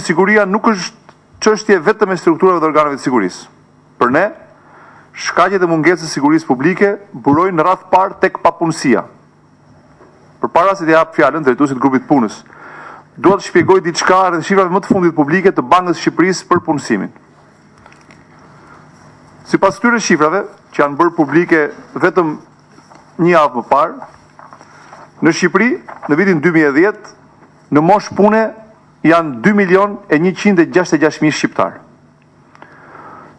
Siguria nuk është çështje vetëm e strukturave dhe organeve të sigurisë. Për ne, shkaqet e mungesës së sigurisë publike burojnë në radh parë tek papunësia. Përpara se të jap fjalën drejtuesit të grupit punës, dua të shpjegoj diçka rreth shifrave më të fundit publike të Bankës së Shqipërisë për punësimin. Sipas këtyre shifrave, që janë bërë publike vetëm një javë më parë, në Shqipëri, në vitin 2010, në moshë pune janë 2.166.000 shqiptarë.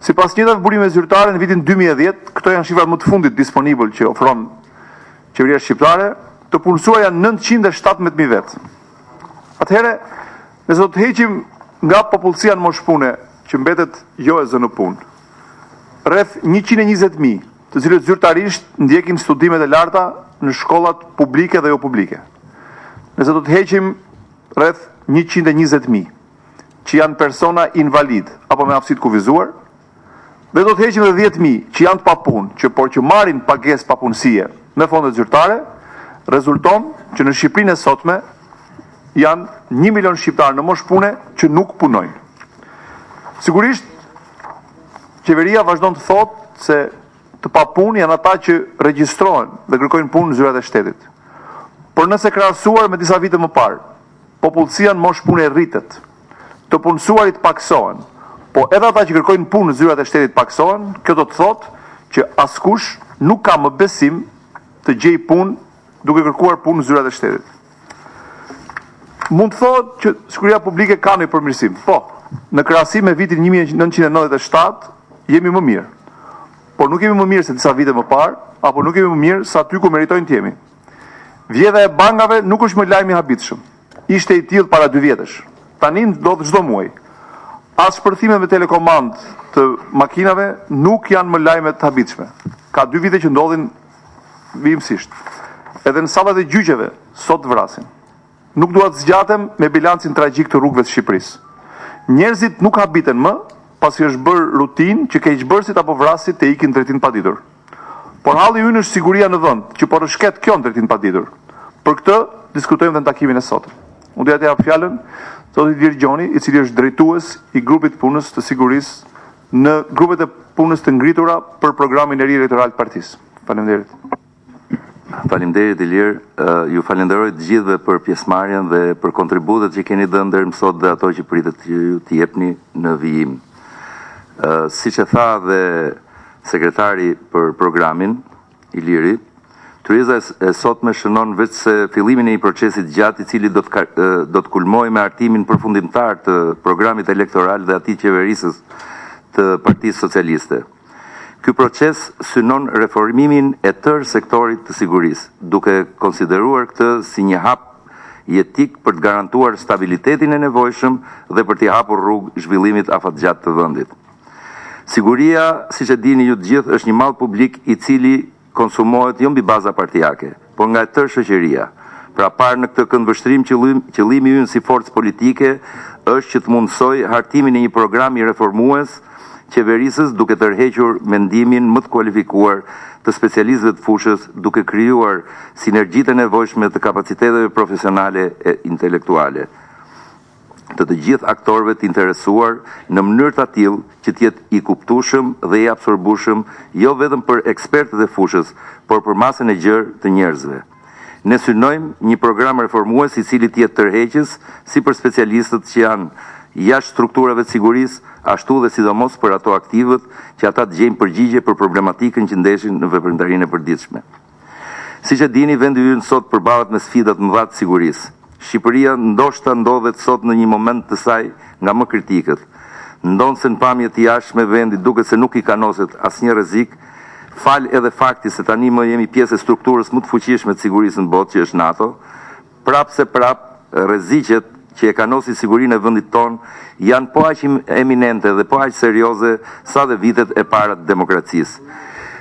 Sipas njëjtave burime zyrtare në vitin 2010, këto janë shifrat më të fundit disponibël që ofron qeveria shqiptare, të punësuar janë 917.000 vetë. Atëherë, nëse do të heqim nga popullsia në moshë pune, që mbetet jo e zënë punë, rreth 120.000, të cilët zyrtarisht ndjekin studimet e larta në shkollat publike dhe jo publike. Nëse do të heqim rreth 120.000, që janë persona invalid apo me aftësi të kufizuar, dhe do të heqim edhe 10.000 që janë të papunë, por që marrin pagesë papunësie me fondet zyrtare, rezulton që në Shqipërinë e sotme janë 1 milion shqiptarë në moshë pune që nuk punojnë. Sigurisht, qeveria vazhdon të thotë se të papunë janë ata që regjistrohen dhe kërkojnë punë në zyrat e shtetit. Por nëse krahasuar me disa vite më parë, popullsia në moshë pune rritet, të punësuarit paksohen, po edhe ata që kërkojnë punë në zyrat e shtetit paksohen, kjo do të thotë që askush nuk ka më besim të gjej punë duke kërkuar punë në zyrat e shtetit. Mund të thotë që siguria publike ka një përmirësim. Po, në krahasim me vitin 1997 jemi më mirë. Por nuk jemi më mirë se disa vite më parë, apo nuk jemi më mirë sa aty ku meritojnë të jemi. Vjedha e bankave nuk është më lajm i habitshëm. Ishte i tillë para 2 vjetësh. Tani ndodh çdo muaj. As shpërthimet me telekomand të makinave nuk janë më lajme të habitshme. Ka 2 vite që ndodhin vijimësisht. Edhe në sallat e gjyqeve sot vrasin. Nuk dua të zgjatem me bilancin tragjik të rrugëve të Shqipërisë. Njerëzit nuk habiten më, pasi është bërë rutinë që keqbërësit apo vrasit të ikin drejtin paditur. Por halli ynë është siguria në vend, që po rishket kjo në drejtin paditur. Për këtë diskutojmë dhe në takimin e sotëm. Unë doja të jap fjalën zotit Virgjoni, i cili është drejtues i grupit punës të sigurisë në grupet e punës të ngritura për programin e ri elektoral të partisë. Faleminderit. Faleminderit Ilir, ju falenderoj të gjithëve për pjesëmarrjen dhe për kontributet që keni dhënë deri më sot dhe ato që pritet ju të jepni në vijim. Siç e tha dhe sekretari për programin, Iliri, Tryeza e sotme shënon vetë se fillimin e një procesi gjatë i cili do të kulmojë me hartimin përfundimtar të programit elektoral dhe atij qeverisës të Partisë Socialiste. Ky proces synon reformimin e tërë sektorit të sigurisë, duke konsideruar këtë si një hap jetik për të garantuar stabilitetin e nevojshëm dhe për t'i hapur rrugë zhvillimit afatgjatë të vendit. Siguria, siç e dini ju të gjithë, është një mall publik i cili konsumohet jo mbi baza partijake, por nga tërë shoqëria. Pra parë në këtë këndvështrim, qëllimi ynë si forcë politike është që të mundsoj hartimin e një programi reformues qeverisës duke tërhequr mendimin më të kualifikuar të specialistëve të fushës, duke krijuar sinergjitë e nevojshme të kapaciteteve profesionale e intelektuale të gjithë aktorëve të interesuar në mënyrë të tillë që të jetë i kuptueshëm dhe i absorbueshëm jo vetëm për ekspertët e fushës, por për masën e gjerë të njerëzve. Ne synojmë një program reformues i cili të jetë tërheqës si për specialistët që janë jashtë strukturave të sigurisë, ashtu dhe sidomos për ato aktivët që ata të gjejnë përgjigje për problematikën që ndeshin në veprimtarinë e përditshme. Siç e dini, vendi ynë sot përballet me sfidat të mëdha të sigurisë. Shqipëria ndoshta ndodhet sot në një moment të saj nga më kritikët. Ndonse në pamje të jashtme vendi duket se nuk i kanoset asnjë rrezik, fal edhe fakti se tani më jemi pjesë e strukturës më të fuqishme të sigurisë në botë, që është NATO, prapse rreziqet që e kanosin sigurinë e vendit tonë janë po aq eminente dhe po aq serioze sa dhe vitet e para të demokracisë.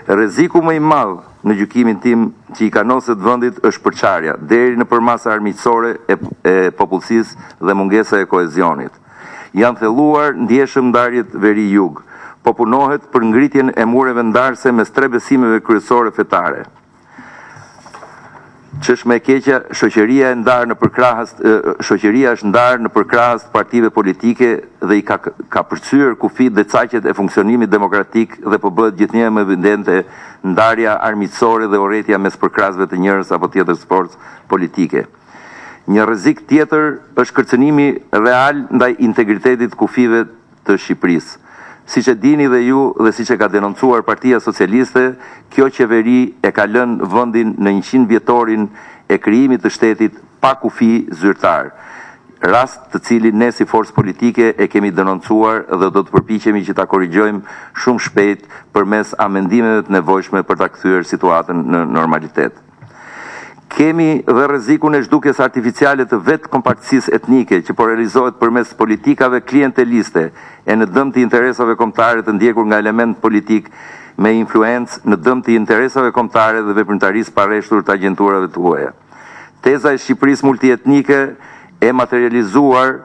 Rreziku më i madh në gjykimin tim që i kanoset vendit është përçarja, deri në përmasa armiqësore e popullsisë dhe mungesa e koezionit. Janë thelluar ndjeshëm ndarjet veri-jug, po punohet për ngritjen e mureve ndarëse mes 3 besimeve kryesore fetare. Ç'është më e keqja, shoqëria është ndarë në përkrahës të partive politike dhe i ka përcyer kufit dhe caqet e funksionimit demokratik dhe po bëhet gjithnjë më evidente ndarja armiqësore dhe urrëtia mes përkrahësve të njërës apo tjetrës forcë politike. Një rrezik tjetër është kërcënimi real ndaj integritetit kufive të Shqipërisë. Siç e dini dhe ju dhe siç e ka denoncuar Partia Socialiste, kjo qeveri e ka lënë vendin në 100 vjetorin e krijimit të shtetit pa kufi zyrtar. Rast të cilin ne si forcë politike e kemi denoncuar dhe do të përpiqemi që ta korrigjojmë shumë shpejt përmes amendimeve të nevojshme për ta kthyer situatën në normalitet. Kemi dhe rrezikun e zhdukjes artificiale të vetë kompaktësisë etnike që po realizohet përmes politikave klienteliste e në dëm të interesave kombëtare të ndjekur nga element politik me influencë në dëm të interesave kombëtare dhe veprimtarisë pa rreshtur të agjenturave të huaja. Teza e Shqipërisë multietnike e materializuar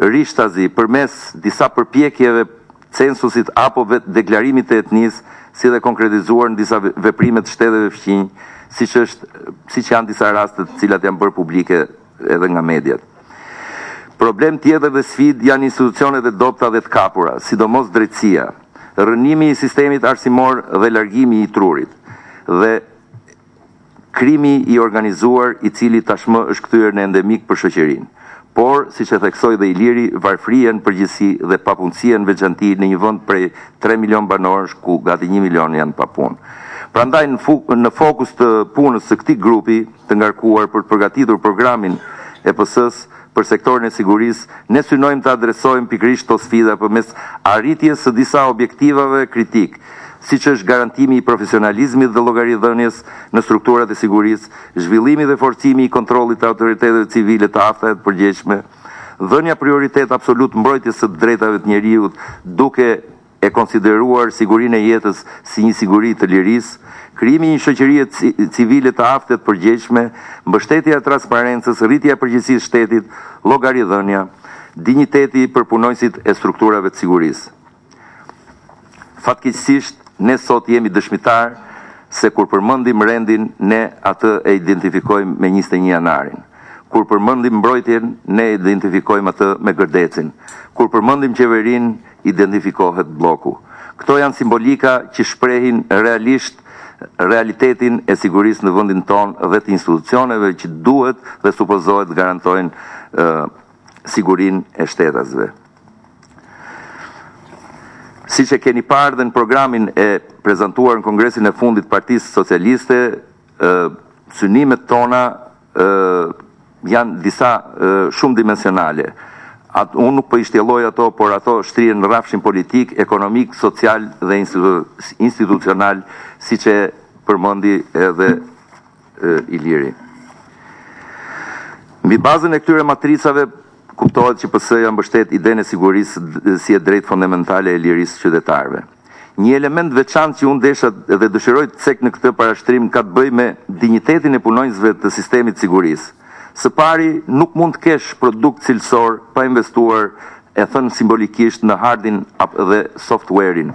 rishtazi përmes disa përpjekjeve censusit apo deklarimit të etnisë, si dhe konkretizuar në disa veprime të shteteve fqinj, siç janë disa raste të cilat janë bërë publike edhe nga mediat. Problem tjetër dhe sfidë janë institucionet e dobta dhe të kapura, sidomos drejtësia, rënimi i sistemit arsimor dhe largimi i trurit, dhe krimi i organizuar i cili tashmë është kthyer në endemik për shoqërinë. Por, siç e theksoi dhe Iliri, varfëria në përgjithësi dhe papunësia në veçanti në një vend prej 3 milion banorësh ku gati 1 milion janë pa punë. Prandaj në fokus të punës së këtij grupi të ngarkuar për të përgatitur programin e PS-s për sektorin e sigurisë, ne synojmë të adresojmë pikërisht këto sfida përmes arritjes së disa objektivave kritik, siç është garantimi i profesionalizmit dhe llogaridhënies në strukturat e sigurisë, zhvillimi dhe forcimi i kontrollit të autoriteteve civile të afta e të përgjegjshme, dhënia prioritet absolut mbrojtjes së drejtave të njerëzit duke e konsideruar sigurinë e jetës si një siguri të lirisë, krijimi i një shoqërie civile të aftë të përgjegjshme, mbështetja e transparencës, rritja e përgjegjësisë shtetit, llogaridhënia, dinjiteti për punonjësit e strukturave të sigurisë. Fatkeqësisht, ne sot jemi dëshmitar se kur përmendim rendin, ne atë e identifikojmë me 21 janarin. Kur përmendim mbrojtjen, ne identifikojmë atë me gërdecin. Kur përmendim qeverinë, identifikohet bloku. Këto janë simbolika që shprehin realisht realitetin e sigurisë në vendin tonë dhe të institucioneve që duhet dhe supozohet garantojnë sigurinë e shtetasve. Siç e keni parë dhe në programin e prezantuar në Kongresin e fundit Partisë Socialiste, synimet tona janë disa shumë dimensionale. Unë nuk po i shtjelloj ato, por ato shtrihen në rrafshin politik, ekonomik, social dhe institucional, siç e përmendi edhe Iliri. Mbi bazën e këtyre matricave kuptohet që PS-ja mbështet idenë e sigurisë si e drejtë fondamentale e lirisë së qytetarëve. Një element veçantë që unë desha dhe dëshiroj të cek në këtë parashtrim ka të bëjë me dinjitetin e punonjësve të sistemit sigurisë. Së pari, nuk mund të kesh produkt cilësor pa investuar, e thënë simbolikisht, në hardin dhe softwarein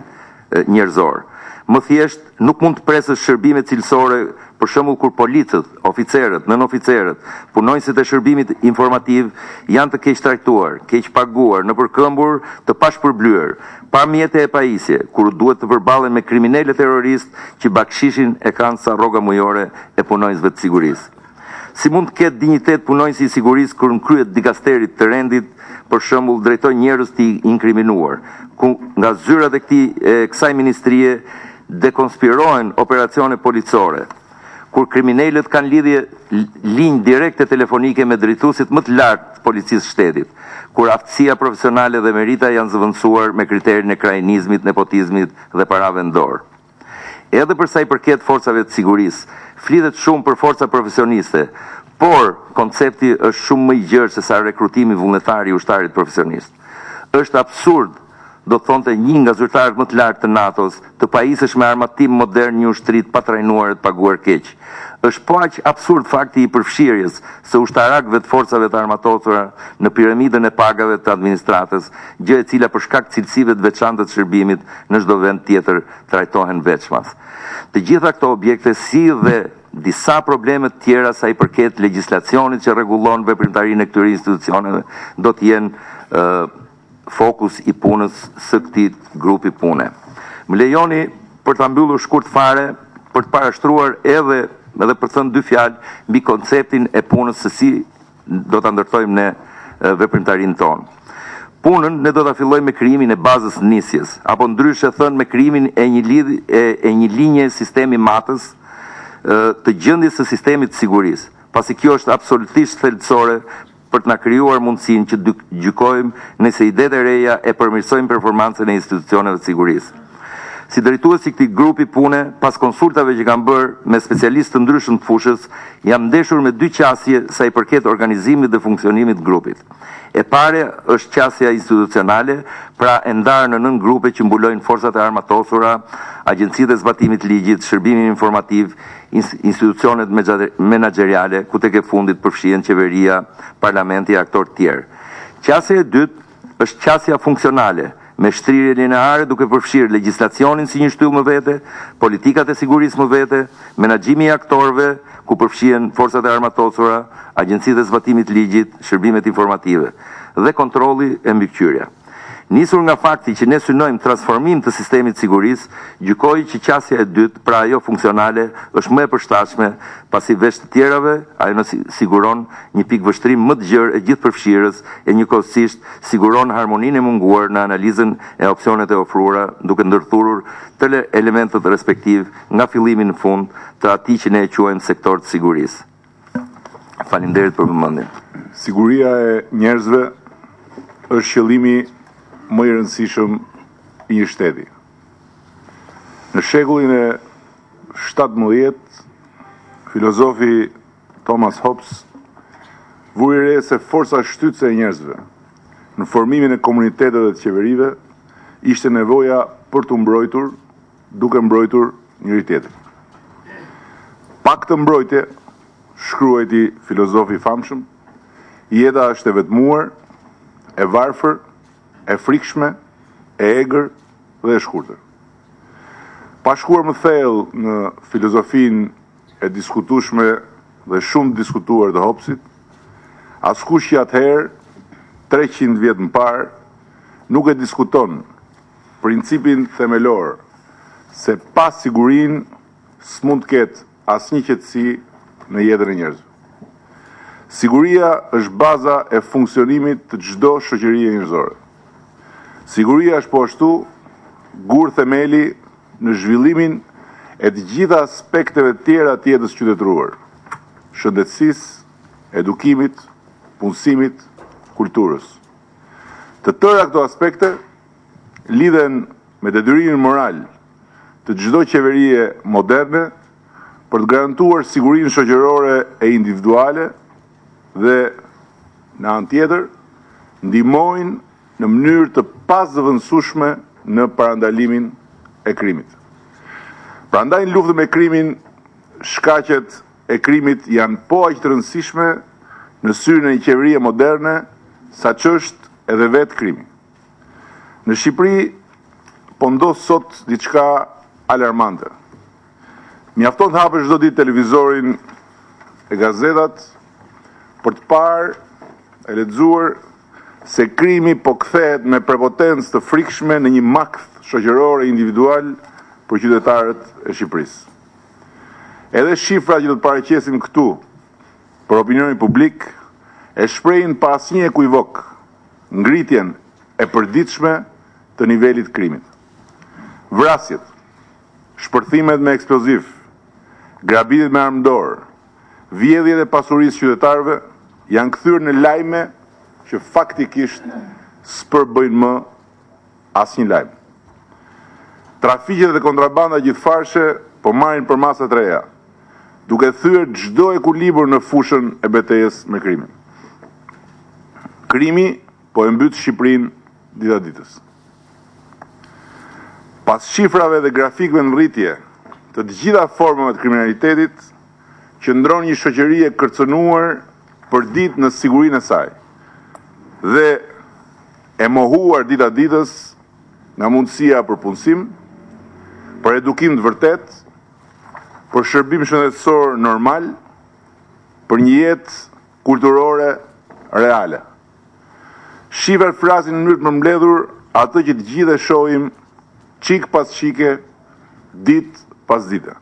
njerëzor. Më thjesht, nuk mund të presësh shërbime cilësore, për shembull kur policët, oficerët, nënoficerët, punonjësit e shërbimit informativ janë të keq trajtuar, keq paguar, në përkëmbur, të pashpërblyer, pa mjete e pajisje, kur duhet të përballen me kriminale terroristë që bakshishin e kanë sa rroga mujore e punonjësve të sigurisë. Si mund të ketë dinjitet punonjësi i sigurisë kur në kryet dikasterit të rendit, për shembull drejtojnë njerëz të inkriminuar, ku nga zyrat e kësaj ministrie dekonspirohen operacione policore, kur kriminalët kanë linjë direkte telefonike me drejtuesit më të lartë të policisë shtetit, kur aftësia profesionale dhe merita janë zëvendësuar me kriterin e krajinizmit, nepotizmit dhe parave në dorë. Edhe përsa i përket forcave të sigurisë, flitet shumë për forca profesioniste, por koncepti është shumë më i gjerë se sa rekrutimi vullnetar i ushtarit profesionist. Është absurd, do thonte një nga zyrtarët më të lartë të NATO-s, të pajisësh me armatim modern një ushtrit pa trajnuar e të paguar keq. Është po aq absurd fakti i përfshirjes së ushtarakëve të forcave të armatosura në piramidën e pagave të administratës, gjë e cila për shkak të cilësive të veçanta të shërbimit në çdo vend tjetër trajtohen veçmas. Të gjitha këto objekte si dhe disa problemet tjera sa i përket legjislacionit që rregullon veprimtarinë e këtyre institucioneve do të jenë fokus i punës së këtij grupi pune. Më lejoni për ta mbyllur shkurt fare për të parashtruar edhe për të thënë dy fjalë mbi konceptin e punës se si do ta ndërtojmë ne veprimtarinë tonë. Punën ne do ta fillojmë me krijimin e bazës nisjes, apo ndryshe thënë me krijimin e një linje sistemi matës të gjendjes së sistemit të sigurisë, pasi kjo është absolutisht thelbësore për të na krijuar mundësinë që gjykojmë nëse idetë e reja e përmirësojnë performancën e institucioneve të sigurisë. Si drejtuesi i këtij grupi pune, pas konsultave që kam bërë me specialistë të ndryshëm të fushës, jam ndeshur me dy qasje sa i përket organizimit dhe funksionimit të grupit. E pare është qasja institucionale, pra e ndarë në 9 grupe që mbulojnë forcat e armatosura, agjencitë e zbatimit ligjit, shërbimin informativ, institucionet menaxheriale, ku tek e fundit përfshihen qeveria, parlamenti e aktorë tjerë. Qasja e dytë është qasja funksionale, me shtrirje lineare duke përfshirë legjislacionin si një shtyllë më vete, politikat e sigurisë më vete, menaxhimi i aktorëve, ku përfshihen forcat e armatosura, agjencitë e zbatimit ligjit, shërbimet informative dhe kontrolli e mbikëqyrja. Nisur nga fakti që ne synojmë transformim të sistemit sigurisë, gjykoj që qasja e dytë, pra ajo funksionale, është më e përshtatshme, pasi veç të tjerave, ajo në siguron një pikë vështrim më të gjerë e gjithë përfshirës e njëkohësisht siguron harmoninë e munguar në analizën e opsionet e ofruara, duke ndërthurur të elementët respektiv nga fillimi në fund të atij që ne e quajmë sektor të sigurisë. Faleminderit për vëmendjen. Siguria e njerëzve është qëllimi më i rëndësishëm i një shteti. Në shekullin e 17, filozofi Thomas Hobbes vuri re se forca shtytëse e njerëzve në formimin e komuniteteve të qeverive ishte nevoja për të mbrojtur, duke mbrojtur njëri tjetrin. Pak të mbrojtje, shkruajti filozofi famshëm, jeta është e vetmuar, e varfër, e frikshme, e egër dhe e shkurtër. Pa shkuar më thellë në filozofinë e diskutueshme dhe shumë diskutuar të Hobbesit, askush që atëherë, 300 vjet më parë, nuk e diskuton principin themelor se pa sigurinë s'mund të ketë asnjë qetësi në jetën e njerëzve. Siguria është baza e funksionimit të çdo shoqërie njerëzore. Siguria është po ashtu gur themeli në zhvillimin e të gjitha aspekteve tjera të jetës qytetërore, shëndetësisë, edukimit, punësimit, kulturës. Të tëra këto aspekte lidhen me detyrimin moral të çdo qeverie moderne për të garantuar sigurinë shoqërore e individuale dhe në anë tjetër ndihmojnë në mënyrë të pazëvendësueshme në parandalimin e krimit. Prandaj në luftën me krimin, shkaqet e krimit janë po aq të rëndësishme në syrin e një qeverie moderne, sa që është edhe vetë krimi. Në Shqipëri po ndos sot diçka alarmante. Mjafton të hapësh çdo ditë televizorin e gazetat për të parë e lexuar se krimi po kthehet me prepotencë të frikshme në një makth shoqëror e individual për qytetarët e Shqipërisë. Edhe shifrat që do të paraqesim këtu për opinionin publik e shprehin pa asnjë ekuivok ngritjen e përditshme të nivelit të krimit. Vrasjet, shpërthimet me eksploziv, grabitjet me armë dorë, vjedhjet e pasurisë qytetarëve janë kthyer në lajme që faktikisht s'përbëjnë më asnjë lajm. Trafiqet dhe kontrabanda gjithfarshe po marrin për masa të reja, duke thyer çdo ekuilibër në fushën e betejës me krimin. Krimi po e mbyt Shqipërinë dita ditës. Pas shifrave dhe grafikëve në rritje të gjitha formave të kriminalitetit, qëndron një shoqëri e kërcënuar për ditë në sigurinë e saj dhe e mohuar dita ditës nga mundësia për punësim, për edukim të vërtet, për shërbim shëndetësor normal, për një jetë kulturore reale. Shifrat frasin në mënyrë të përmbledhur atë që të gjithë e shohim çik pas çike, ditë pas dite.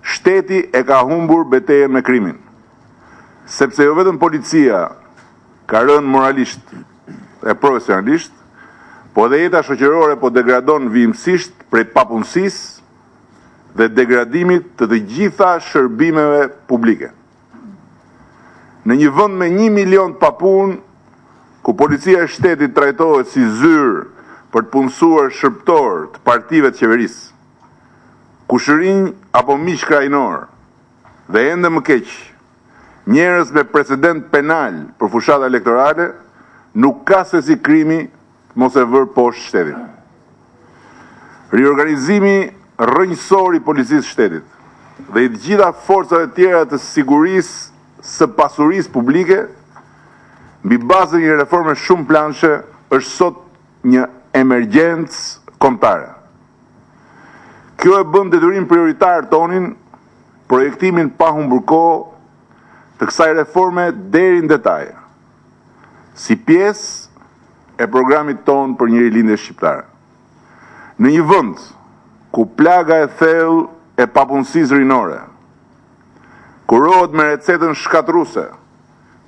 Shteti e ka humbur betejën me krimin, sepse jo vetëm policia ka rënë moralisht e profesionalisht, po dhe jeta shoqërore po degradon vijimësisht prej papunësisë dhe degradimit të të gjitha shërbimeve publike. Në një vend me 1 milion papunë, ku policia e shtetit trajtohet si zyrë për të punësuar shërbëtor të partive të qeverisë, kushërinj apo miq krajnor, dhe ende më keq, njerëz me precedent penal për fushata elektorale, nuk ka se si krimi mos e vërë poshtë shtetit. Riorganizimi rrënjësor i policisë shtetit dhe i të gjitha forcave tjera të sigurisë së pasurisë publike, mbi bazën e një reforme shumë planshe, është sot një emergjencë kombëtare. Kjo e bën detyrim prioritar tonin projektimin pa humbur kohë të kësaj reforme deri në detaj, si pjesë e programit ton për një rilindje shqiptare. Në një vend ku plaga e thellë e papunësisë rinore kurohet me recetën shkatruese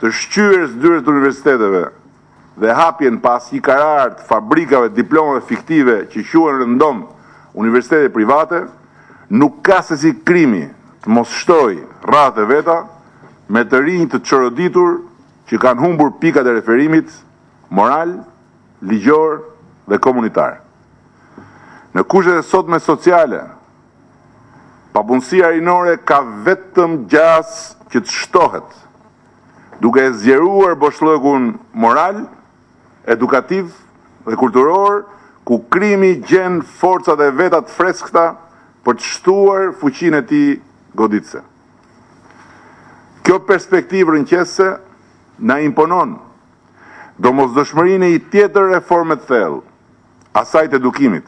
të shqyrës dyert të universiteteve dhe hapjen pas një karar të fabrikave diplomave fiktive që quhen rëndom universitete private, nuk ka se si krimi të mos shtoj rradhët e veta me të rinj të çoroditur që kanë humbur pikat e referimit moral, ligjor dhe komunitar. Në kushtet e sotme sociale, papunësia rinore ka vetëm gjas që të shtohet, duke e zgjeruar boshllëkun moral, edukativ dhe kulturor, ku krimi gjen forcat e veta të freskëta për të shtuar fuqinë e tij goditëse. Kjo perspektivë rrënqese na imponon domosdoshmërinë e një tjetër reforme të thellë, asaj të edukimit,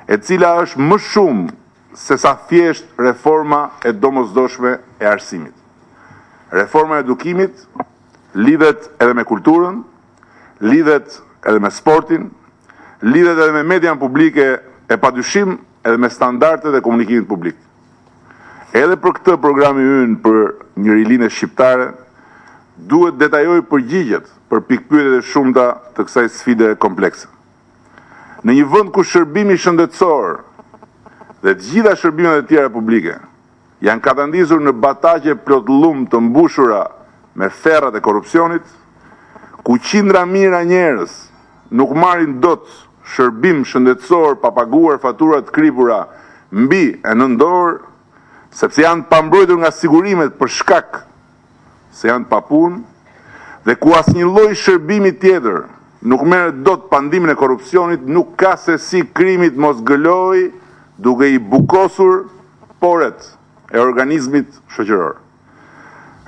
e cila është më shumë se sa thjesht reforma e domosdoshme e arsimit. Reforma e edukimit lidhet edhe me kulturën, lidhet edhe me sportin, lidhet edhe me median publike e padyshim edhe me standardet e komunikimit publik. Edhe për këtë programi ynë për një rilindje shqiptare, duhet detajoj përgjigjet për pikpyetjet e shumta të kësaj sfide komplekse. Në një vend ku shërbimi shëndetësor dhe të gjitha shërbimet e tjera publike janë katandizur në bataqe plot lum të mbushura me ferrat e korrupsionit, ku qindra mijëra njerëz nuk marrin dot shërbim shëndetësor pa paguar fatura të kripura mbi e 9 orë, sepse janë pambrojtur nga sigurimet për shkak se janë pa punë, dhe ku asnjë lloj shërbimi tjetër nuk merret dot pa ndihmën e korrupsionit, nuk ka se si krimi të mos gëlojë duke i bukosur poret e organizmit shoqëror.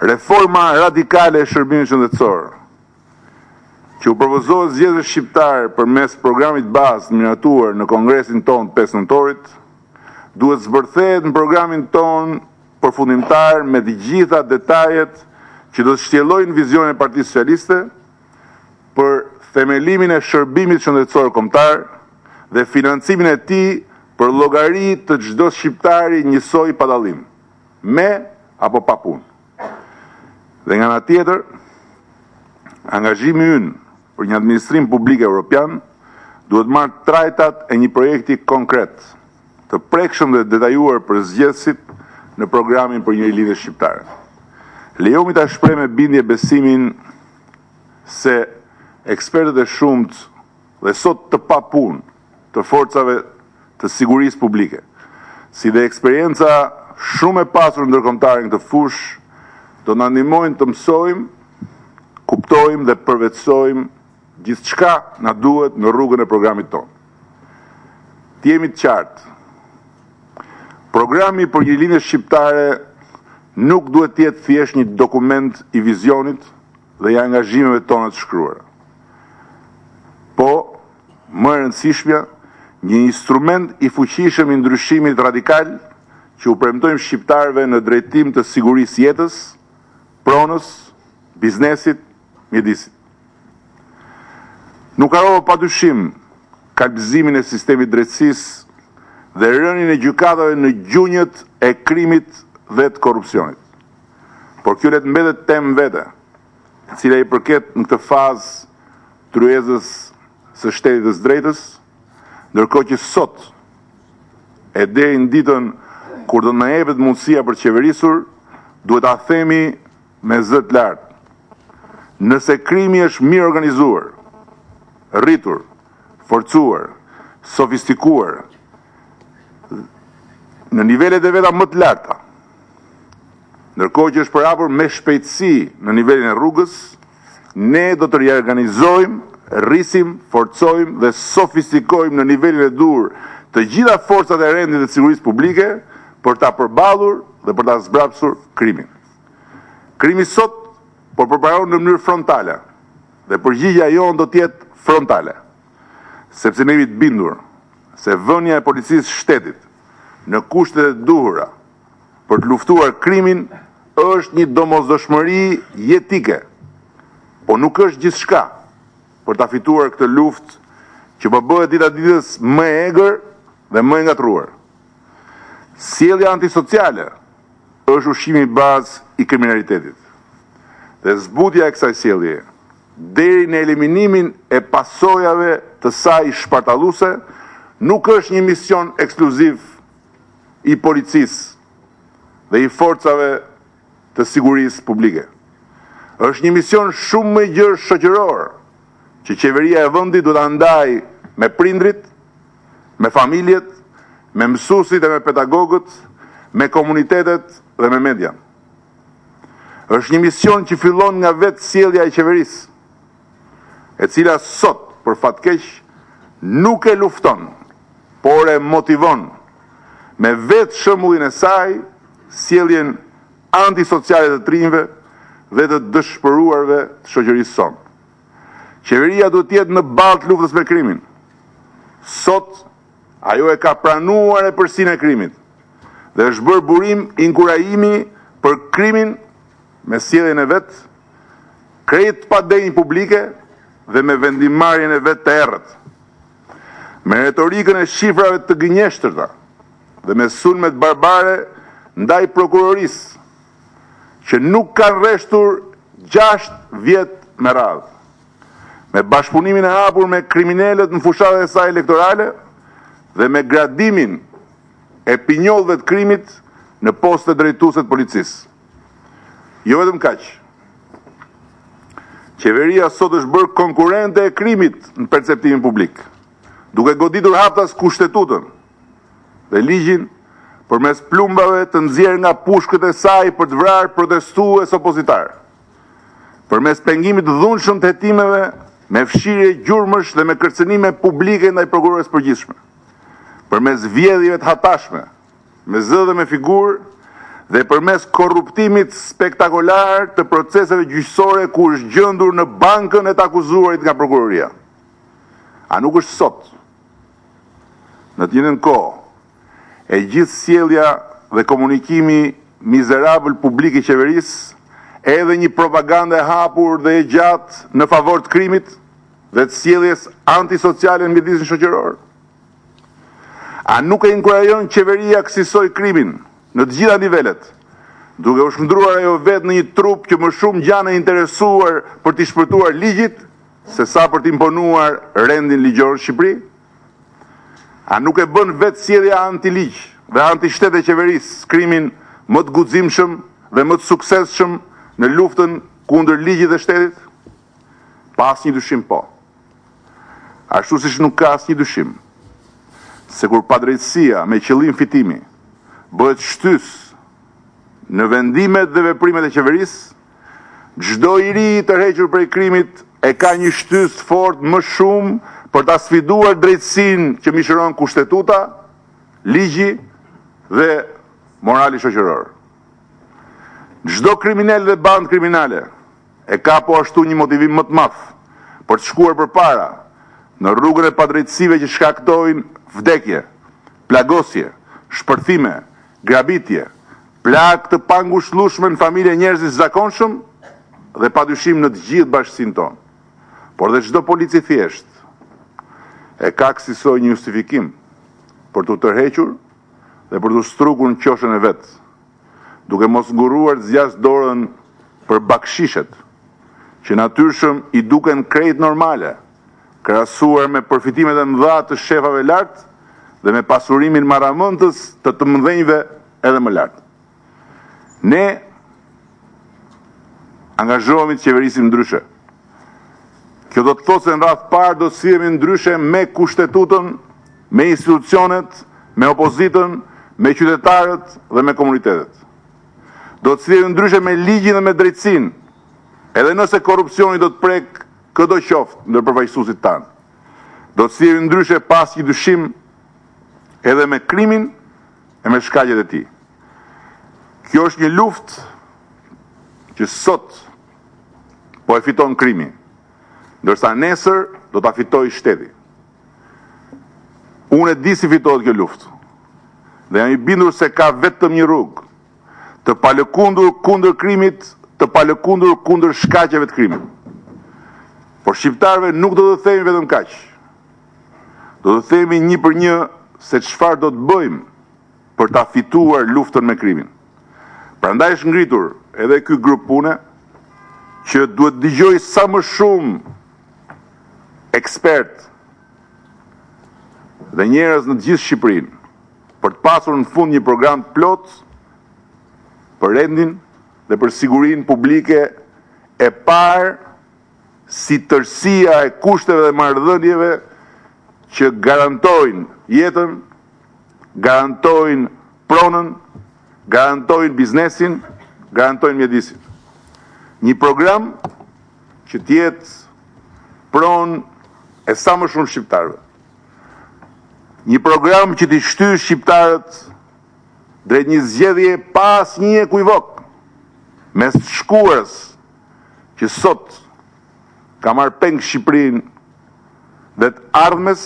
Reforma radikale e shërbimit shëndetësor, që u propozohet zgjedhjes shqiptar përmes programit bazë miratuar në kongresin ton 5 nëntorit, duhet zbërthehet në programin ton përfundimtar me të gjitha detajet që do të shtjellojnë vizionin e Partisë Socialiste për themelimin e shërbimit shëndetësor kombëtar dhe financimin e tij për llogari të çdo shqiptari njësoj pa dallim, me apo pa punë. Dhe nga ana tjetër, angazhimi ynë për një administrim publik evropian duhet marrë trajtat e një projekti konkret, të prekshëm dhe detajuar për zgjedhësit në programin për një rilindje shqiptare. Lejomi ta shpreh me bindje besimin se ekspertët e shumt dhe sot të papunë të forcave të sigurisë publike, si dhe eksperienca shumë e pasur ndërkombëtare në këtë fushë, do na ndihmojnë të mësojmë, kuptojmë dhe përvetësojmë gjithçka na duhet në rrugën e programit tonë. Të jemi të qartë. Programi për një rilindje shqiptare nuk duhet të jetë thjesht një dokument i vizionit dhe i angazhimeve tona të shkruara. Po, më e rëndësishmja, një instrument i fuqishëm i ndryshimit radikal që u premtojmë shqiptarëve në drejtim të sigurisë jetës, pronës, biznesit, mjedisit. Nuk harrova padyshim kalbëzimin e sistemit drejtësisë dhe rënien e gjykatave në gjunjët e krimit dhe të korrupsionit. Por kjo le të mbetet temë vete, e cila i përket në këtë fazë tryezës së shtetit të drejtës, ndërkohë që sot e deri në ditën kur do të na jepet mundësia për të qeverisur, duhet ta themi me zë të lartë. Nëse krimi është mirë organizuar, rritur, forcuar, sofistikuar, në nivelet e veta më të larta, ndërkohë që është përhapur me shpejtësi në nivelin e rrugës, ne do të riorganizojmë, rrisim, forcojmë dhe sofistikojmë në nivelin e dur të gjitha forcat e rendit dhe sigurisë publike për ta përballur dhe për ta zbrapsur krimin. Krimi sot po përparohet në mënyrë frontale dhe përgjigjja jonë do të jetë frontale, sepse ne jemi të bindur se vënia e policisë shtetit në kushtet e duhura për të luftuar krimin është një domosdoshmëri jetike, po nuk është gjithçka për ta fituar këtë luftë që po bëhet dita ditës më e egër dhe më e ngatruar. Sjellja antisociale është ushqimi i bazë i kriminalitetit. Dhe zbutja e kësaj sjellje deri në eliminimin e pasojave të saj shpartalluese nuk është një mision ekskluziv i policisë dhe i forcave të sigurisë publike. Është një mision shumë më i gjerë shoqëror që qeveria e vendit duhet ta ndajë me prindrit, me familjet, me mësuesit e me pedagogët, me komunitetet dhe me media. Është një mision që fillon nga vetë sjellja e qeverisë, e cila sot, për fat keq, nuk e lufton, por e motivon me vetë shembullin e saj sjelljen antisociale të trinjve dhe të dëshpëruarve të shoqërisë sonë. Qeveria duhet të jetë në balë të luftës me krimin. Sot, ajo e ka pranuar e përsinë e krimit dhe është bërë burim inkurajimi për krimin me sjelljen e vet, krejt pa denjë publike dhe me vendimarrjen e vet të errët. Me retorikën e shifrave të gënjeshtërta dhe me sulmet barbare ndaj prokurorisë, që nuk kanë rreshtur 6 vjet me radhë. Me bashkëpunimin e hapur me kriminalët në fushatat e saj elektorale dhe me gradimin e pinjollëve të krimit në poste drejtuese të policisë. Jo vetëm kaq. Qeveria sot është bërë konkurrente e krimit në perceptimin publik, duke goditur haptas kushtetutën dhe ligjin përmes plumbave të nxjerrë nga pushkët e saj për të vrarë protestues opozitar, përmes pengimit të dhunshëm të hetimeve me fshirje gjurmësh dhe me kërcënime publike ndaj prokurores përgjithshme, përmes vjedhjeve të hatashme, me zë dhe me figurë, dhe përmes korruptimit spektakolar të proceseve gjyqësore ku është gjendur në bankën e të akuzuarit nga prokuroria. A nuk është sot, në të njëjtën kohë, e gjithë sjellja dhe komunikimi mizerabël publik i qeverisë, edhe një propagandë e hapur dhe e gjatë në favor të krimit dhe të sjelljes antisociale në mjedisin shoqëror? A nuk e inkurajon qeveria kësaj krimin në të gjitha nivelet, duke u shndruar ajo vetë në një trup që më shumë gjanë e interesuar për t'i shpërtuar ligjit, se sa për t'imponuar rendin ligjor në Shqipëri? A nuk e bën vetë sjellja antiligj dhe antishtet e qeverisë krimin më të guximshëm dhe më të suksesshëm në luftën kundër ligjit dhe shtetit? Pa asnjë dyshim po. Ashtu siç nuk ka asnjë dyshim se kur padrejtësia me qëllim fitimi bëhet shtys në vendimet dhe veprimet e qeverisë, çdo i ri i tërhequr prej krimit e ka një shtys fort më shumë për ta sfiduar drejtësinë që mishëron kushtetuta, ligji dhe morali shoqëror. Çdo kriminal dhe bandë kriminale e ka po ashtu një motivim më të madh për të shkuar përpara në rrugën e padrejtësive që shkaktojnë vdekje, plagosje, shpërthime, grabitje, plagë të pangushëllueshme në familje njerëzit zakonshëm dhe padyshim në të gjithë bashkësinë tonë. Por dhe çdo polici thjesht e ka kësaj një justifikim për të tërhequr dhe për të strukur në qoshën e vet, duke mos nguruar të zjas dorën për bakshishet, që natyrshëm i duken krejt normale, krahasuar me përfitimet e mëdha të shefave lart dhe me pasurimin maramëndës të të mëdhenjve edhe më lart. Ne angazhohemi të qeverisim ndryshe. Kjo do të thotë se në radhë parë do të sillemi ndryshe me kushtetutën, me institucionet, me opozitën, me qytetarët dhe me komunitetet. Do të sillemi ndryshe me ligjin dhe me drejtësinë, edhe nëse korrupsioni do të prek këdo qoftë ndër përfaqësuesit tanë. Do të sillemi ndryshe pas një dyshim edhe me krimin e me shkaqjet e tij. Kjo është një luftë që sot po e fiton krimi, ndërsa nesër do ta fitojë shteti. Unë e di si fitohet kjo luftë, dhe jam i bindur se ka vetëm një rrugë, të palëkundur kundër krimit, të palëkundur kundër shkaqeve të krimit. Por shqiptarëve nuk do të themi vetëm kaq. Do të themi një për një se çfarë do të bëjmë për ta fituar luftën me krimin. Prandaj është ngritur edhe ky grup pune që duhet dëgjoj sa më shumë ekspert dhe njerëz në të gjithë Shqipërinë për të pasur në fund një program plot për rendin dhe për sigurinë publike e parë si tërësia e kushteve dhe marrëdhënieve që garantojnë jetën, garantojnë pronën, garantojnë biznesin, garantojnë mjedisin. Një program që t'jetë pronë e sa më shumë shqiptarëve. Një program që t'i shtyjë shqiptarët drejt një zgjedhje pa asnjë ekuivok, mes të shkuarës që sot ka marrë peng Shqipërinë dhe të ardhmes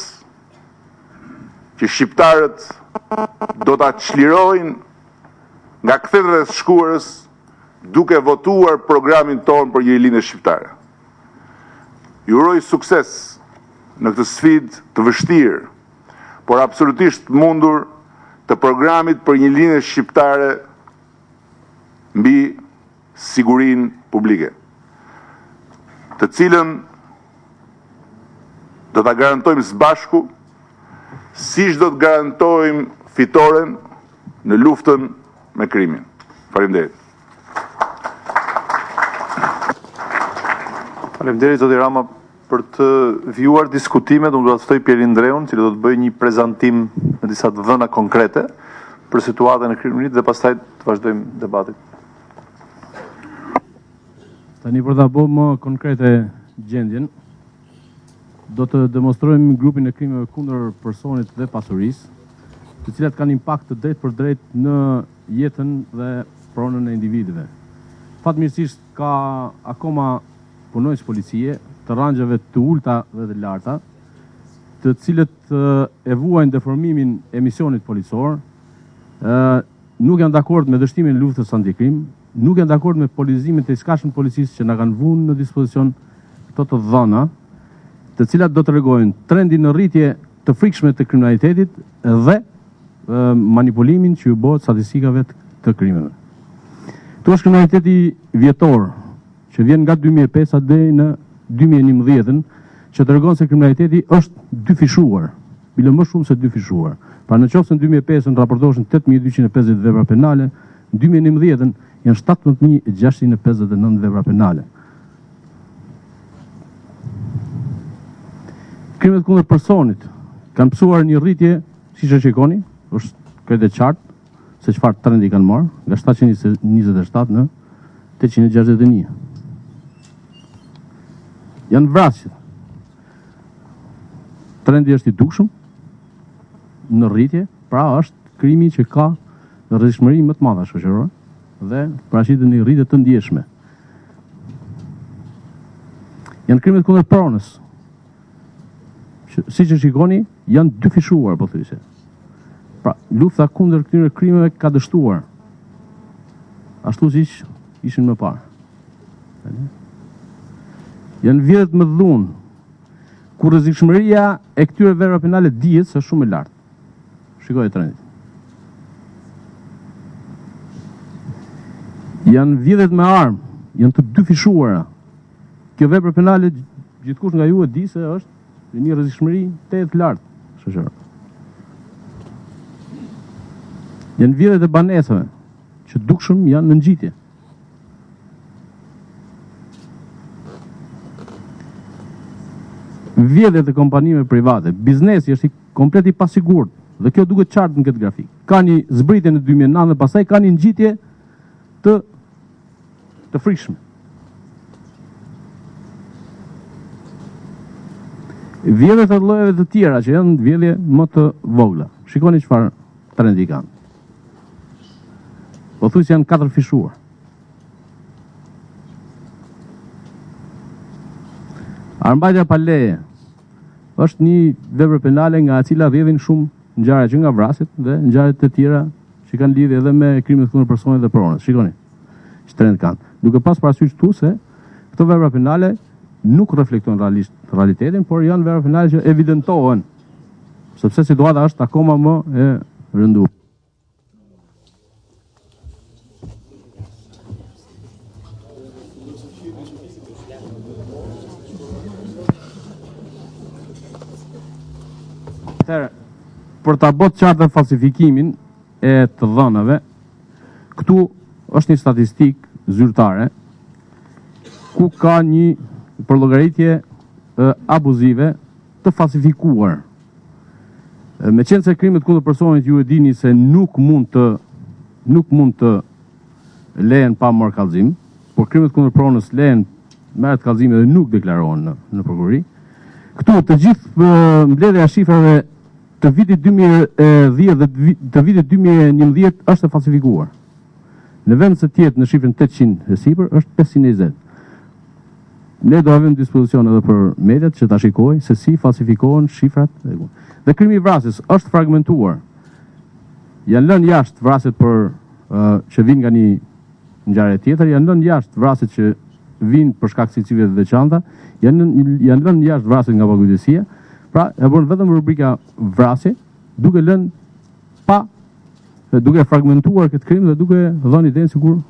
që shqiptarët do ta çlirojnë nga kthedhët e shkuarës duke votuar programin tonë për një lindje shqiptare. Ju uroj sukses në këtë sfidë të vështirë, por absolutisht mundur të programit për një lindje shqiptare mbi sigurinë publike, të cilën do ta garantojmë së bashku, siç do të garantojmë fitoren në luftën me krimin. Faleminderit. Faleminderit zoti Rama për të vijuar diskutimet. Unë do të ftoj Pierin Dreun, i cili do të bëjë një prezantim me disa të dhëna konkrete për situatën e kriminit dhe pastaj të vazhdojmë debatin. Tani për ta bërë më konkrete gjendjen, do të demonstrojmë grupin e krimeve kundër personit dhe pasurisë, të cilat kanë impakt të drejt për drejt në jetën dhe pronën e individëve. Fatmirësisht ka akoma punojës policie të rangjave të ulta dhe të larta, të cilët e vuajnë deformimin e misionit policor, nuk janë dakord me dështimin e luftës antikrim, nuk janë dakord me polizimin të iskashëm policisë që na kanë vënë në dispozicion këto të dhëna, të cilat do të tregojnë trendin në rritje të frikshme të kriminalitetit dhe manipulimin që ju bëhet statistikave të krimeve. Ktu është kriminaliteti vjetor, që vjen nga 2005 deri në 2011, që tregon se kriminaliteti është dyfishuar, bile më shumë se dyfishuar. Pra në qoftë se në 2005 raportoheshin 8250 vepra penale, në 2011 janë 17659 vepra penale. Krimet kundër personit kanë pësuar një rritje, siç e shikoni, është krejt e qartë se çfarë trendi kanë marrë, nga 727 në 861. Janë vrasjet. Trendi është i dukshëm në rritje, pra është krimi që ka rrezikshmëri më të madhe shoqërore dhe paraqiten një rritje të ndjeshme. Janë krimet kundër pronës. Siç e shikoni, janë dyfishuar pothuajse. Pra, lufta kundër këtyre krimeve ka dështuar. Ashtu siç ishin më parë. Janë vjedhjet më dhunë, ku rrezikshmëria e këtyre veprave penale dihet se është shumë e lartë. Shikoj trendin. Janë vjedhjet me armë, janë të dy fishuara. Kjo vepër penale gjithkush nga ju e di se është një rrezikshmëri të lartë shoqërore. Janë vjedhjet e banesave, që dukshëm janë në ngjitje. Vjedhjet e kompanive private, biznesi është komplet i pasigurt, dhe kjo duket qartë në këtë grafik. Ka një zbritje në 2009 dhe pastaj ka një ngjitje të frikshme. Vjedhjet e llojeve të tjera që janë vjedhje më të vogla. Shikoni çfarë trendi kanë. Po thuaj se janë 4 fishuar. Armbajtja pa leje është një vepër penale nga e cila rrjedhin shumë ngjarje që nga vrasjet dhe ngjarje të tjera që kanë lidhje edhe me krimet kundër personit dhe pronës. Shikoni ç'trend kanë. Duke pas parasysh këtu se këto vepra penale nuk reflektojnë realisht realitetin, por janë vepra penale që evidentohen, sepse situata është akoma më e rënduar. Për ta bërë qartë falsifikimin e të dhënave, këtu është një statistikë zyrtare ku ka një përllogaritje abuzive të falsifikuar. Me qenë se krimet kundër personit ju e dini se nuk mund të lehen pa marrë kallëzim, por krimet kundër pronës lehen, merret kallëzimi dhe nuk deklarohen në prokurori. Këtu të gjithë mbledhja e shifrave të vitit 2010 dhe të vitit 2011 është e falsifikuar. Në vend se tjetë në shifrën 800 e sipër, është 520. Ne do avem dispozicion edhe për mediat që ta shikoj se si falsifikohen shifrat. Dhe krimi i vrasjes është fragmentuar. Janë lënë jashtë vrasjet që vinë nga një ngjarje tjetër, janë lënë jashtë vrasjet që vinë për shkak secilive të veçanta, janë lënë jashtë vrasjet nga pagujdesia. Pra, e bën vetëm rubrika vrasje, duke fragmentuar këtë krim dhe duke dhënë idenë sikur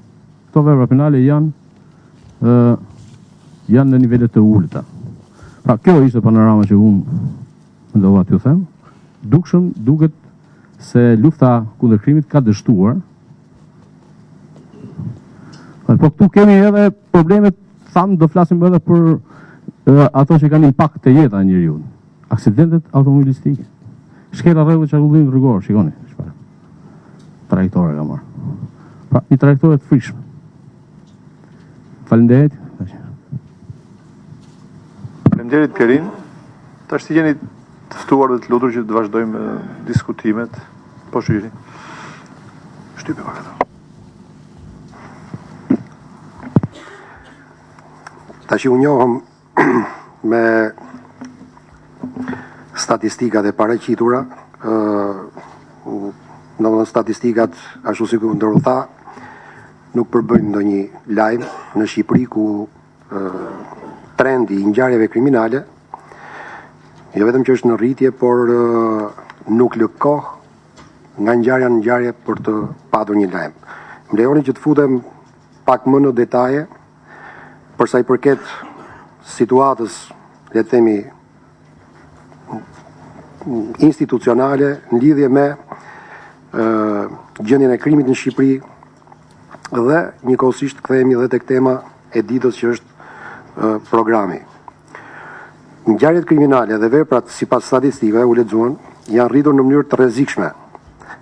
këto vepra penale janë në nivele të ulta. Pra, kjo ishte panorama që unë dova t'ju them. Duket se lufta kundër krimit ka dështuar. Po këtu kemi edhe problemet, thamë, do flasim edhe për ato që kanë impakt të jeta e njeriu. Aksidentet automobilistike. Shkela rregull çarkullim rrugor, shikoni çfarë. Trajektore ka marrë. Pra, një trajektore të frikshme. Faleminderit. Faleminderit Kerin. Tash ti jeni të ftuar dhe të lutur që të vazhdojmë diskutimet. Po shihni. Shtypi pak ato. Tash u njohëm me statistikat e paraqitura, domethënë statistikat ashtu si ku ndërru tha, nuk përbëjnë ndonjë lajm në Shqipëri ku trendi i ngjarjeve kriminale jo vetëm që është në rritje, por nuk lë kohë nga ngjarja në ngjarje për të patur një lajm. Më lejoni që të futem pak më në detaje për sa i përket situatës, le të themi, institucionale në lidhje me gjendjen e krimit në Shqipëri dhe njëkohësisht kthehemi edhe tek tema e ditës që është programi. Ngjarjet kriminale dhe veprat sipas statistikave u lexuan janë rritur në mënyrë të rrezikshme.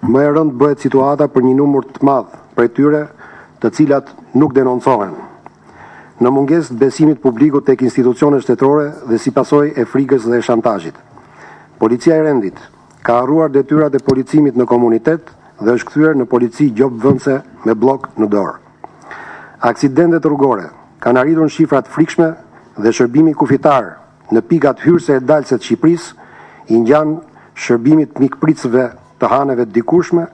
Më e rëndë bëhet situata për një numër të madh prej tyre, të cilat nuk denoncohen. Në mungesë të besimit publiku tek institucionet shtetërore dhe si pasojë e frikës dhe shantazhit. Policia e rendit ka harruar detyrat e policimit në komunitet dhe është kthyer në polici gjobvëndse me blok në dorë. Aksidentet rrugore kanë arritur në shifrat frikshme dhe shërbimi kufitar në pikat hyrëse e dalëse të Shqipërisë i ngjan shërbimit mikpritësve të haneve të dikushme,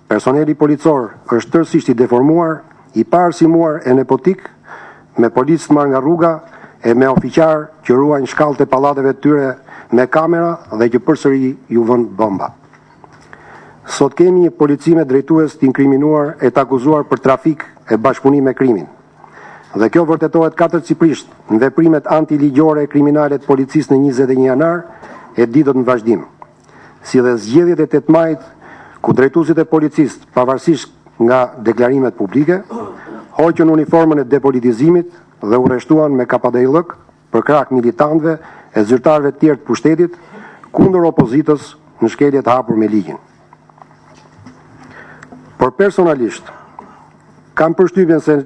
personeli policor është tërësisht i deformuar, i parësimuar e nepotik, me policë marrë nga rruga e me ofiqar që ruajnë shkallët e pallateve të tyre me kamera dhe që përsëri ju vën bomba. Sot kemi një polici me drejtues të inkriminuar e të akuzuar për trafik e bashkëpunim me krimin. Dhe kjo vërtetohet katërcipërisht në veprimet antiligjore e kriminale të policisë në 21 janar e ditët në vazhdim. Si dhe zgjedhjet e 8 majit, ku drejtuesit e policisë, pavarësisht nga deklarimet publike, hoqën uniformën e depolitizimit dhe u rreshtuan me KPDI-llëk për krah militantëve e zyrtarëve të tjerë të pushtetit kundër opozitës në shkelje të hapur me ligjin. Por personalisht, kam përshtypjen se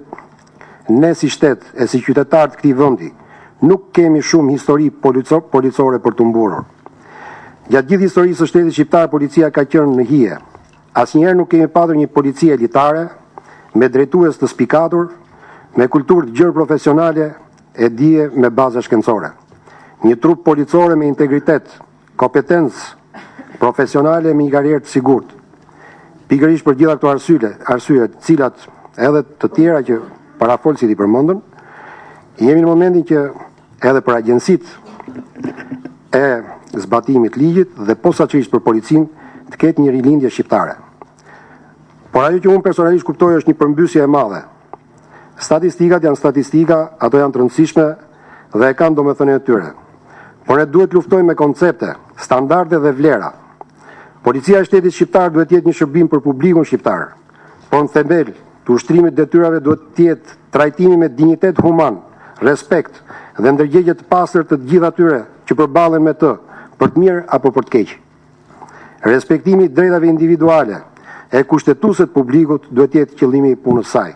ne si shtet e si qytetarë të këtij vendi nuk kemi shumë histori policore për të mburur. Gjatë gjithë historisë së shtetit shqiptar, policia ka qenë në hije. Asnjëherë nuk kemi patur një polici elitare, me drejtues të spikatur, me kulturë të gjerë profesionale e dije me baza shkencore. Një trup policore me integritet, kompetencë profesionale me një karrierë të sigurt. Pikërisht për gjitha këto arsye, të cilat edhe të tjera që parafolësit i përmendën, jemi në momentin që edhe për agjencitë e zbatimit ligjit dhe posaçërisht për policinë të ketë një rilindje shqiptare. Por ajo që unë personalisht kuptoj është një përmbysje e madhe. Statistikat janë statistika, ato janë të rëndësishme dhe e kanë domethënien e tyre. Por ne duhet luftojmë me koncepte, standarde dhe vlera. Policia e shtetit shqiptar duhet jetë një shërbim për publikun shqiptar. Por në themel të ushtrimit detyrave duhet të jetë trajtimi me dinjitet human, respekt dhe ndërgjegje të pastër të gjithë atyre që përballen me të, për të mirë apo për të keq. Respektimi i drejtave individuale e kushtetuese të publikut duhet të jetë qëllimi i punës saj.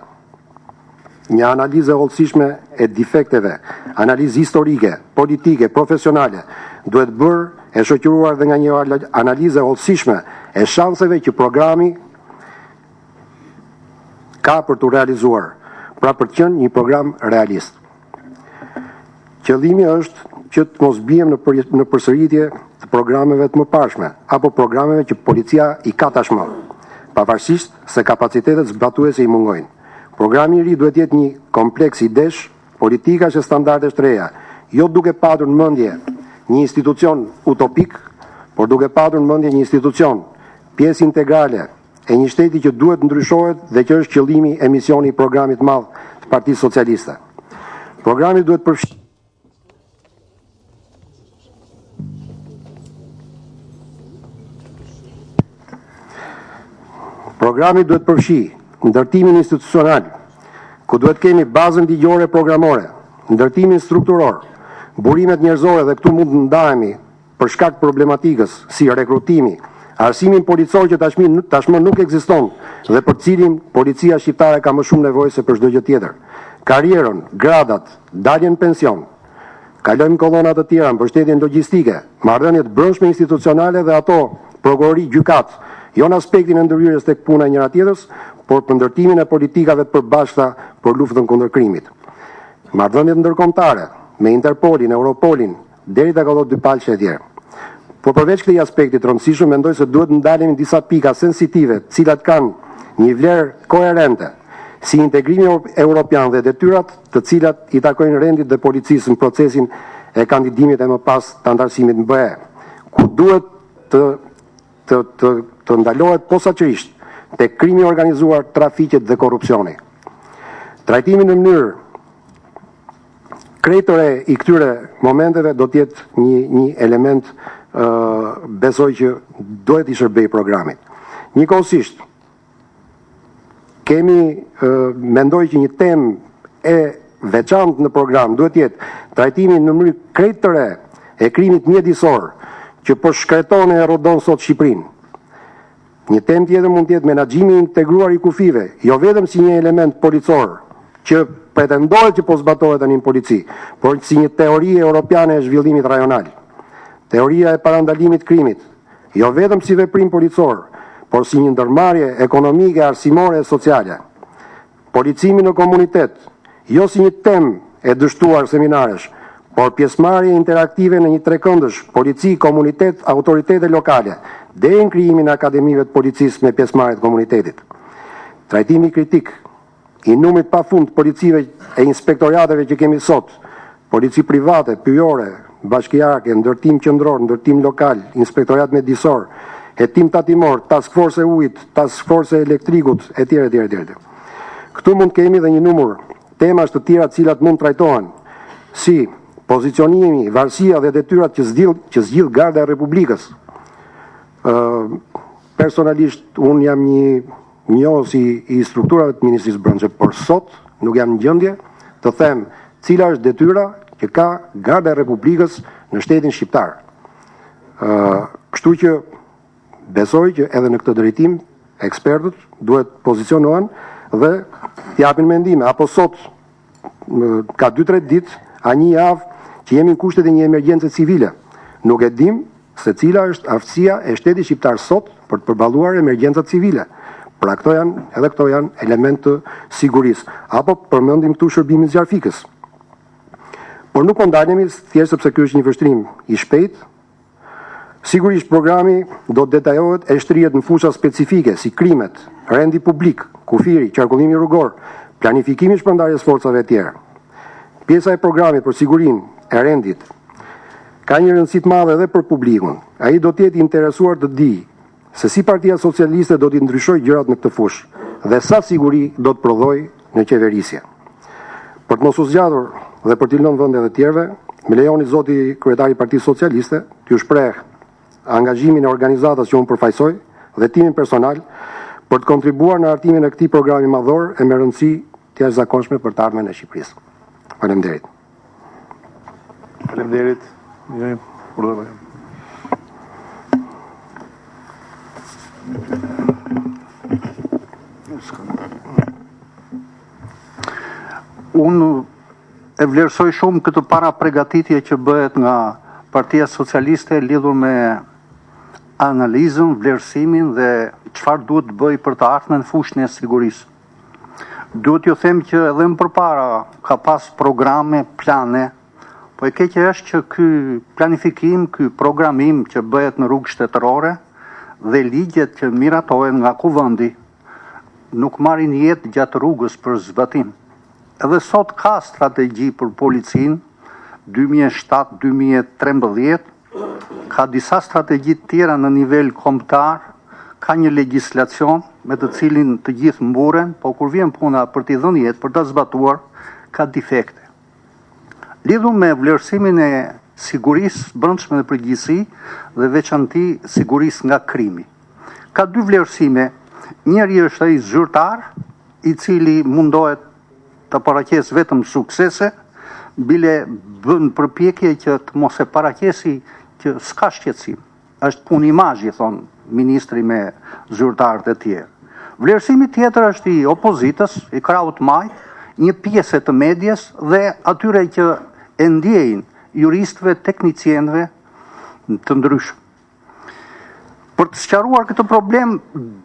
Një analizë e hollësishme e defekteve, analizë historike, politike, profesionale, duhet bërë e shoqëruar dhe nga një analizë e hollësishme e shanseve që programi ka për të realizuar, pra për të qenë një program realist. Qëllimi është që të mos bijem në përsëritje të programeve të mëparshme, apo programeve që policia i ka tashmë, pavarësisht se kapacitetet zbatuese i mungojnë. Programi i ri duhet jetë një kompleks idesh, politikash e standardesh të reja, jo duke patur në mendje një institucion utopik, por duke patur në mendje një institucion, pjesë integrale e një shteti që duhet ndryshohet dhe që është qëllimi e misioni i programit të madh të Partisë Socialiste. Programi duhet përfshirë Programi duhet përfshi ndërtimin institucional, ku duhet kemi bazën ligjore programore, ndërtimin strukturor, burimet njerëzore dhe këtu mund të ndahemi për shkak problematikës si rekrutimi, arsimin policor që tashmë nuk ekziston dhe për cilin policia shqiptare ka më shumë nevojë se për çdo gjë tjetër. Karrierën, gradat, daljen në pension. Kalojmë kolona të tjera, mbështetjen logjistike, marrëdhëniet brendshme institucionale dhe ato prokurori, gjykat, jo në aspektin e ndërhyrjes tek puna e njëra tjetrës, por për ndërtimin e politikave të përbashkëta për luftën kundër krimit. Marrëdhëniet ndërkombëtare me Interpolin, Europolin, deri tek ato dypalçe e tjera. Por përveç këtij aspekti të rëndësishëm, mendoj se duhet ndalemi disa pika sensitive, të cilat kanë një vlerë koherente, si integrimi evropian dhe detyrat të cilat i takojnë rendit dhe policisë në procesin e kandidimit e më pas të antarësimit në BE, ku duhet të ndalohet posaçërisht tek krimi organizuar, trafiqet dhe korrupsioni. Trajtimi në mënyrë krejtore i këtyre momenteve do të jetë një element besoj që duhet i shërbej programit. Njëkohësisht, mendoj që një temë e veçantë në program duhet jetë trajtimi në mënyrë krejtore e krimit mjedisor që po shkreton e rodon sot Shqipërinë. Një temë tjetër mund të jetë menaxhimi integruar i kufive, jo vetëm si një element policor që pretendohet që po zbatohet tani në polici, por si një teori europiane e zhvillimit rajonal. Teoria e parandalimit krimit, jo vetëm si veprim policor, por si një ndërmarrje ekonomike, arsimore e sociale. Policimi në komunitet, jo si një temë e dështuar seminaresh, por pjesëmarrje interaktive në një trekëndësh, polici, komunitet, autoritete lokale, deri në krijimin e akademive të policisë me pjesëmarrje të komunitetit. Trajtimi kritik i numrit pafund të policive e inspektorateve që kemi sot, polici private, pyjore, bashkiake, ndërtim qendror, ndërtim lokal, inspektorat mjedisor, hetim tatimor, task force e ujit, task force e elektrikut, etj. Këtu mund kemi dhe një numër temash të tjera të cilat mund trajtohen, si pozicionimi, varësia dhe detyrat që zgjidh Garda e Republikës. Personalisht unë jam një njohës i strukturave të Ministrisë Brendshme, por sot nuk jam në gjendje të them cila është detyra që ka Garda e Republikës në shtetin shqiptar. Kështu që besoj që edhe në këtë drejtim ekspertët duhet pozicionohen dhe t'japin mendime, apo sot ka 2-3 ditë a një javë që jemi në kushtet e një emergjence civile. Nuk e dim se cila është aftësia e shtetit shqiptar sot për të përballuar emergjencat civile. Pra këto janë element të sigurisë. Apo përmendim këtu shërbimin zjarfikës. Por nuk po ndalemi thjesht sepse ky është një vështrim i shpejtë. Sigurisht programi do të detajohet e shtrihet në fusha specifike si krimet, rendi publik, kufiri, qarkullimi rrugor, planifikimi i shpërndarjes forcave e tjera. Pjesa e programit për sigurinë e rendit ka një rëndësi të madhe edhe për publikun. Ai do të jetë i interesuar të di se si Partia Socialiste do të ndryshojë gjërat në këtë fushë dhe sa siguri do të prodhojë në qeverisje. Për të mos u zgjatur dhe për të lënë vend edhe tjerëve, më lejoni zoti kryetari i Partisë Socialiste t'ju shpreh angazhimin e organizatës që unë përfaqësoj dhe timin personal për të kontribuar në hartimin e këtij programi madhor e me rëndësi të jashtëzakonshme për të ardhmen e Shqipërisë. Faleminderit. Faleminderit. Unë e vlerësoj shumë këtë para pregatitje që bëhet nga Partia Socialiste lidhur me analizën, vlerësimin dhe çfarë duhet të bëj për të ardhmen në fushën e sigurisë. Duhet ju them që edhe më përpara ka pas programe, plane, po e keqja është që ky planifikim, ky programim që bëhet në rrugë shtetërore dhe ligjet që miratohen nga kuvendi nuk marrin jetë gjatë rrugës për zbatim. Edhe sot ka strategji për policinë 2007-2013, ka disa strategji tjera në nivel kombëtar, ka një legjislacion me të cilin të gjithë mburen, po kur vjen puna për t'i dhënë jetë, për ta zbatuar, ka defekte. Lidhur me vlerësimin e sigurisë brendshme dhe përgjithësi dhe veçanti sigurisë nga krimi. Ka dy vlerësime. Njëri është ai zyrtar, i cili mundohet të paraqesë vetëm suksese, bile bën përpjekje që të mos e paraqesi që s'ka shqetësim. Është punë imazhi, thon ministri me zyrtarët e tjerë. Vlerësimi tjetër është i opozitës, i krahut majt, një pjesë të medjes dhe atyre që e ndjejnë juristëve, teknicienëve të ndryshëm. Për të sqaruar këtë problem,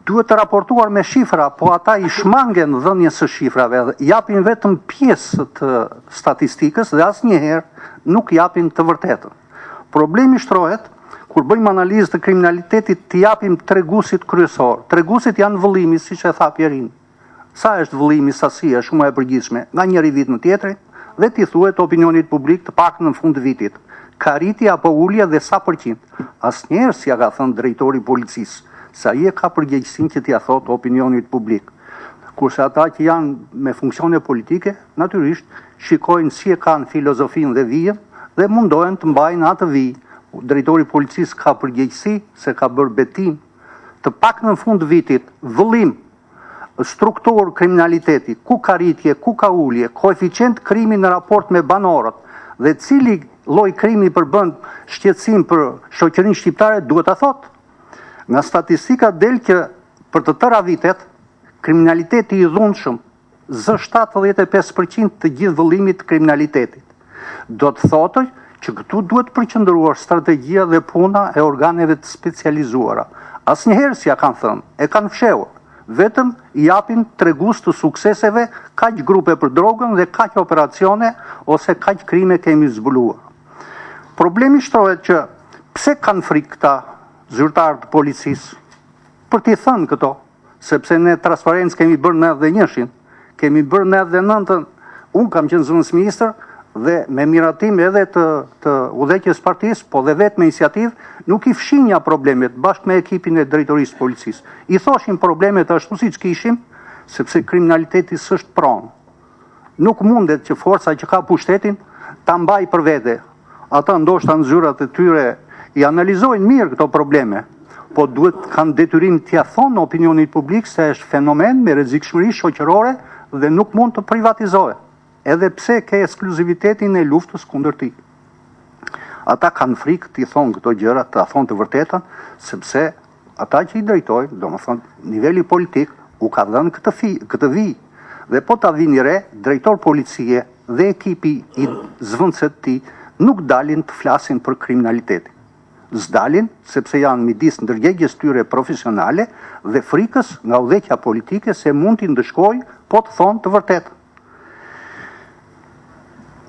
duhet të raportuar me shifra, po ata i shmangen dhënjes së shifrave, japin vetëm pjesë të statistikës dhe asnjëherë nuk japin të vërtetën. Problemi shtrohet kur bëjmë analizë të kriminalitetit të japim treguesit kryesor. Treguesit janë vëllimi, siç e tha Pierin. Sa është vëllimi, sasia shumë e përgjithshme nga njëri vit në tjetrin dhe t'i thuhet opinionit publik të paktën në fund të vitit. Ka rritje apo ulje dhe sa përqind. Asnjëherë s'ja ka thënë drejtori i policisë, sa ai ka përgjegjësinë që t'ia thotë opinionit publik. Kurse ata që janë me funksione politike, natyrisht shikojnë si e kanë filozofinë dhe vijën dhe mundohen të mbajnë atë vijë. Drejtori i policisë ka përgjegjësi se ka bërë betim të paktën në fund të vitit, vëllim, strukturë kriminaliteti, ku ka rritje, ku ka ulje, koeficient krimi në raport me banorët dhe cili lloj krimi përbën shqetësim për shoqërinë shqiptare, duhet ta thotë. Nga statistika del që për të tëra vitet, kriminaliteti i dhunshëm zë 75% të gjithë vëllimit të kriminalitetit. Do të thotë që këtu duhet përqendruar strategjia dhe puna e organeve të specializuara. Asnjëherë s'ja kanë thënë, e kanë fshehur. Vetëm i japin tregues të sukseseve, kaq grupe për drogën dhe kaq operacione ose kaq krime kemi zbuluar. Problemi shtrohet që pse kanë frikë këta zyrtarë të policisë, për t'i thënë këto, sepse ne transparencë kemi bërë në edhe njëshin, kemi bërë në edhe nëntën, unë kam qenë zëvendës ministër, dhe me miratim edhe të udhëheqjes partisë, po dhe vetë me iniciativë, nuk i fshinja problemet bashkë me ekipin e drejtorisë policisë. I thoshin problemet ashtu siç kishim, sepse kriminaliteti s'është pronë. Nuk mundet që forca që ka pushtetin ta mbaj për vete. Ata ndoshta në zyrat e tyre i analizojnë mirë këto probleme, po duhet kanë detyrim t'ia thonë opinionit publik se është fenomen me rrezikshmëri shoqërore dhe nuk mund të privatizohet, edhe pse ke ekskluzivitetin e luftës kundër tij. Ata kanë frikë t'i thonë këto gjëra, t'a thonë të vërtetën, sepse ata që i drejtojnë, domethënë niveli politik u ka dhënë këtë vijë. Dhe po ta vini re, drejtor policie dhe ekipi i zvendësve të tij nuk dalin të flasin për kriminalitetin. S'dalin sepse janë midis ndërgjegjes tyre profesionale dhe frikës nga udhëheqja politike se mund t'i ndëshkojë po të thonë të vërtetën.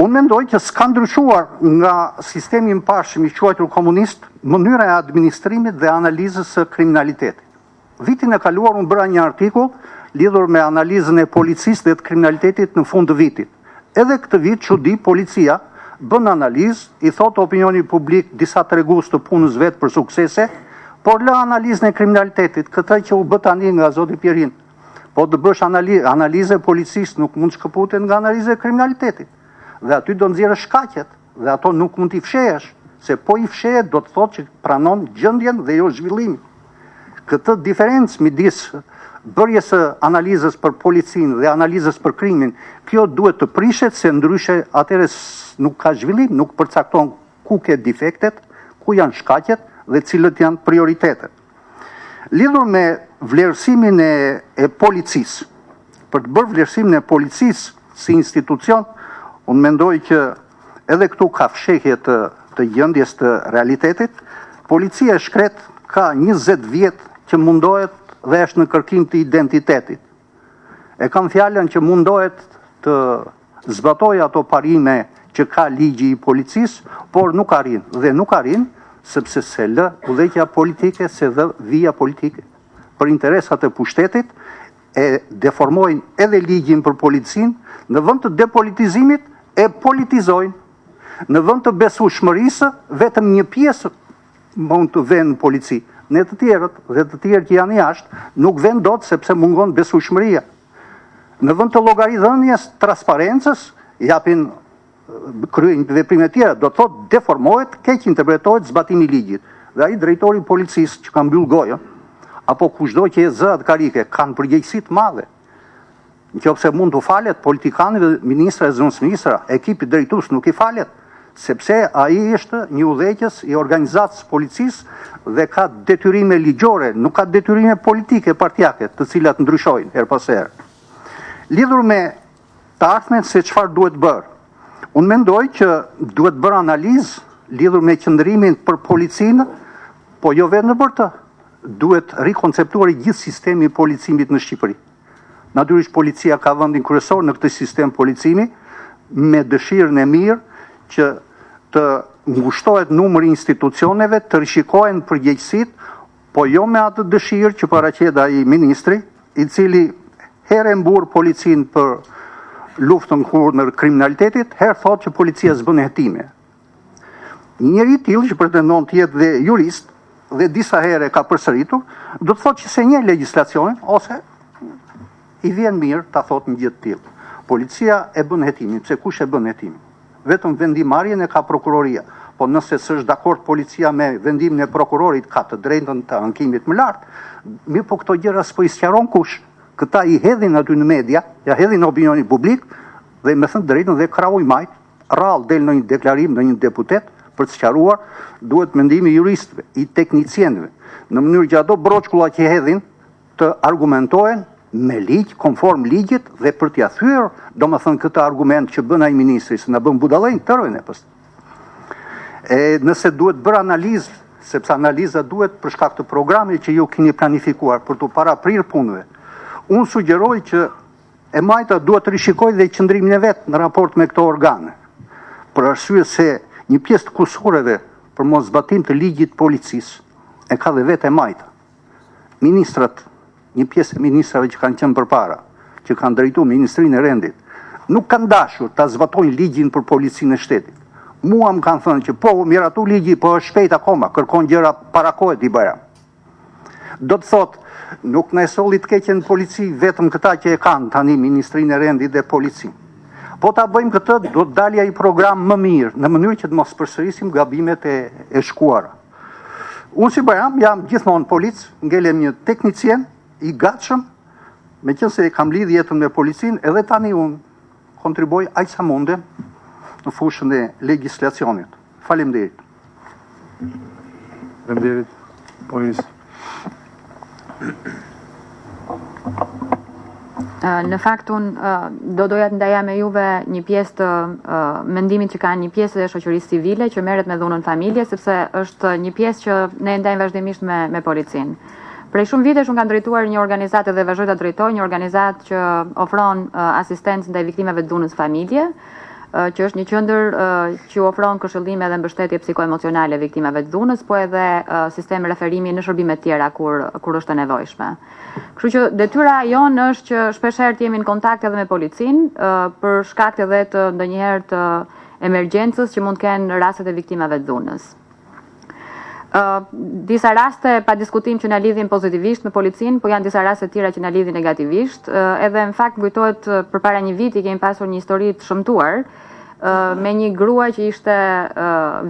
Unë mendoj që s'ka ndryshuar nga sistemi i pashëm i quajtur komunist mënyra e administrimit dhe analizës së kriminalitetit. Vitin e kaluar unë bëra një artikull lidhur me analizën e policisë dhe të kriminalitetit në fund të vitit. Edhe këtë vit çudi policia bën analizë, i thotë opinioni publik disa tregues të punës vetë për suksese, por lë analizën e kriminalitetit, këtë që u bë tani nga zoti Pierin. Po të bësh analizë e policisë nuk mund shkëputen nga analizë e kriminalitetit. Dhe aty do nxjerrësh shkaqet, dhe ato nuk mund t'i fshehesh, se po i fshehet do të thotë që pranon gjendjen dhe jo zhvillimin. Këtë diferencë midis bërjes së analizës për policinë dhe analizës për krimin, kjo duhet të prishet se ndryshe atëherë nuk ka zhvillim, nuk përcakton ku ke defektet, ku janë shkaqet dhe cilët janë prioritetet. Lidhur me vlerësimin e policisë, për të bërë vlerësimin e policisë si institucion, unë mendoj që edhe këtu ka fshehje të gjendjes të realitetit. Policia e shkret ka 20 vjet që mundohet dhe është në kërkim të identitetit. E kam fjalën që mundohet të zbatoj ato parime që ka ligji i policisë, por nuk arrin. Dhe nuk arrin sepse se lë udhëheqja politike, se dhe vija politike. Për interesat e pushtetit e deformojnë edhe ligjin për policinë, në vend të depolitizimit e politizojnë. Në vend të besueshmërisë, vetëm një pjesë mund të vënë në polici. Ne të tjerët dhe të tjerë që janë jashtë nuk vënë dot sepse mungon besueshmëria. Në vend të llogaridhënies, transparencës, japin kryejnë veprime të tjera, do të thotë deformohet, keq interpretohet zbatimi i ligjit. Dhe ai drejtori i policisë që ka mbyll gojën, apo kushdo që e zë atë karike, kanë përgjegjësi të madhe. Nëse mund të falet politikanëve, ministra e zëvendës ministra, ekipi drejtues nuk i falet, sepse ai është një udhëheqës i organizatës policisë dhe ka detyrime ligjore, nuk ka detyrime politike partijake, të cilat ndryshojnë her pas here. Lidhur me të ardhmen se çfarë duhet bërë, unë mendoj që duhet bërë analizë lidhur me qëndrimin për policinë, po jo vetëm për të. Duhet rikonceptuar i gjithë sistemi i policimit në Shqipëri. Natyrisht policia ka vendin kryesor në këtë sistem policimi, me dëshirën e mirë që të ngushtohet numri institucioneve, të rishikohen përgjegjësitë, po jo me atë dëshirë që paraqet ai ministri, i cili herë mbur policinë për luftën kundër kriminalitetit, herë thotë që policia s'bën hetime. Një njeri i tillë që pretendon të jetë dhe jurist dhe disa herë ka përsëritur, do të thotë që se njeh legjislacionin ose i vjen mirë ta thotë një gjë të tillë. Policia e bën hetimin, pse kush e bën hetimin? Vetëm vendimarrjen e ka prokuroria. Po nëse s'është dakord policia me vendimin e prokurorit, ka të drejtën të ankimit më lart. Mirë, po këto gjëra s'po i sqaron kush. Këta i hedhin aty në media, ja hedhin opinionin publik dhe me thënë drejtën dhe krau i majt, rrallë del në një deklarim në një deputet për të sqaruar, duhet mendimi i juristëve, i teknicienëve, në mënyrë që ato broçkulla që hedhin të argumentohen me ligj, konform ligjit dhe për t'ia thyer, domethënë këtë argument që bën ai ministri se na bën budallënj tërën e pas. Nëse duhet bërë analizë, sepse analiza duhet për shkak të programit që ju keni planifikuar për të paraprirë punëve. Unë sugjeroj që e majta duhet të rishikojë dhe qëndrimin e vet në raport me këto organe. Për arsye se një pjesë të kushtoreve për mos zbatim të ligjit policisë e ka dhe vetë e majta. Ministrat, një pjesë e ministrave që kanë qenë përpara, që kanë drejtu Ministrinë e Rendit, nuk kanë dashur ta zbatojnë ligjin për policinë e shtetit. Mua më kanë thënë që po, miratu ligji, po është shpejt akoma, kërkon gjëra para kohët i bëra. Do të thotë, nuk në e solli të keqen polici vetëm këta që e kanë tani Ministrinë e Rendit dhe policinë. Po ta bëjmë këtë, do të dalja i program më mirë, në mënyrë që të mos përsërisim gabimet e shkuara. Unë si Bajram jam gjithmonë polic, ngelem një teknicien i gatshëm, me qënë se kam lidhë jetën me policin, edhe tani unë kontriboj aq sa mundem në fushën e legislacionit. Faleminderit. Faleminderit. Po Iris. Në fakt unë do doja të ndaja me juve një pjesë të mendimit që ka një pjesë e shoqërisë civile që merret me dhunën familje, sepse është një pjesë që ne ndajmë vazhdimisht me policinë. Prej shumë vitesh unë kam drejtuar një organizatë dhe vazhdoj ta drejtoj një organizatë që ofron asistencë ndaj viktimave të dhunës familje, që është një qendër që ofron këshillime dhe mbështetje psikoemocionale viktimave të dhunës, po edhe sistem referimi në shërbime të tjera kur është e nevojshme. Kështu që detyra jonë është që shpeshherë të jemi në kontakt edhe me policinë për shkak edhe të ndonjëherë të emergjencës që mund të kenë rastet e viktimave të dhunës. Disa raste pa diskutim që na lidhin pozitivisht me policinë, po janë disa raste tjera që na lidhin negativisht. Edhe në fakt kujtohet përpara një viti kemi pasur një histori të shëmtuar me një grua që ishte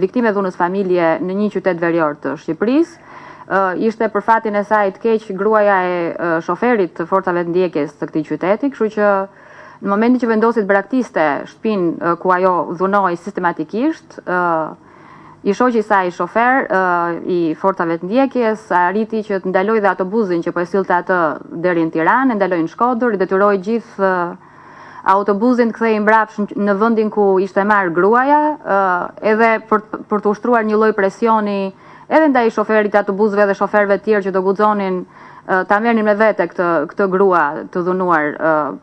viktime dhunës familje në një qytet verior të Shqipërisë. Ishte për fatin e saj të keq gruaja e shoferit të forcave të ndjekjes të këtij qyteti, kështu që në momentin që vendosi të braktiste shtëpinë ku ajo dhunoi sistematikisht, i shoqi i saj shofer i forcave të ndjekjes arriti që të ndaloi dhe autobusin që po e sillte atë deri në Tiranë, ndaloi në Shkodër, i detyroi gjithë autobusin të kthehej mbrapsht në vendin ku ishte marrë gruaja, edhe për të ushtruar një lloj presioni edhe ndaj shoferit të autobusëve dhe shoferëve të tjerë që do guxonin ta merrnin me vete këtë grua të dhunuar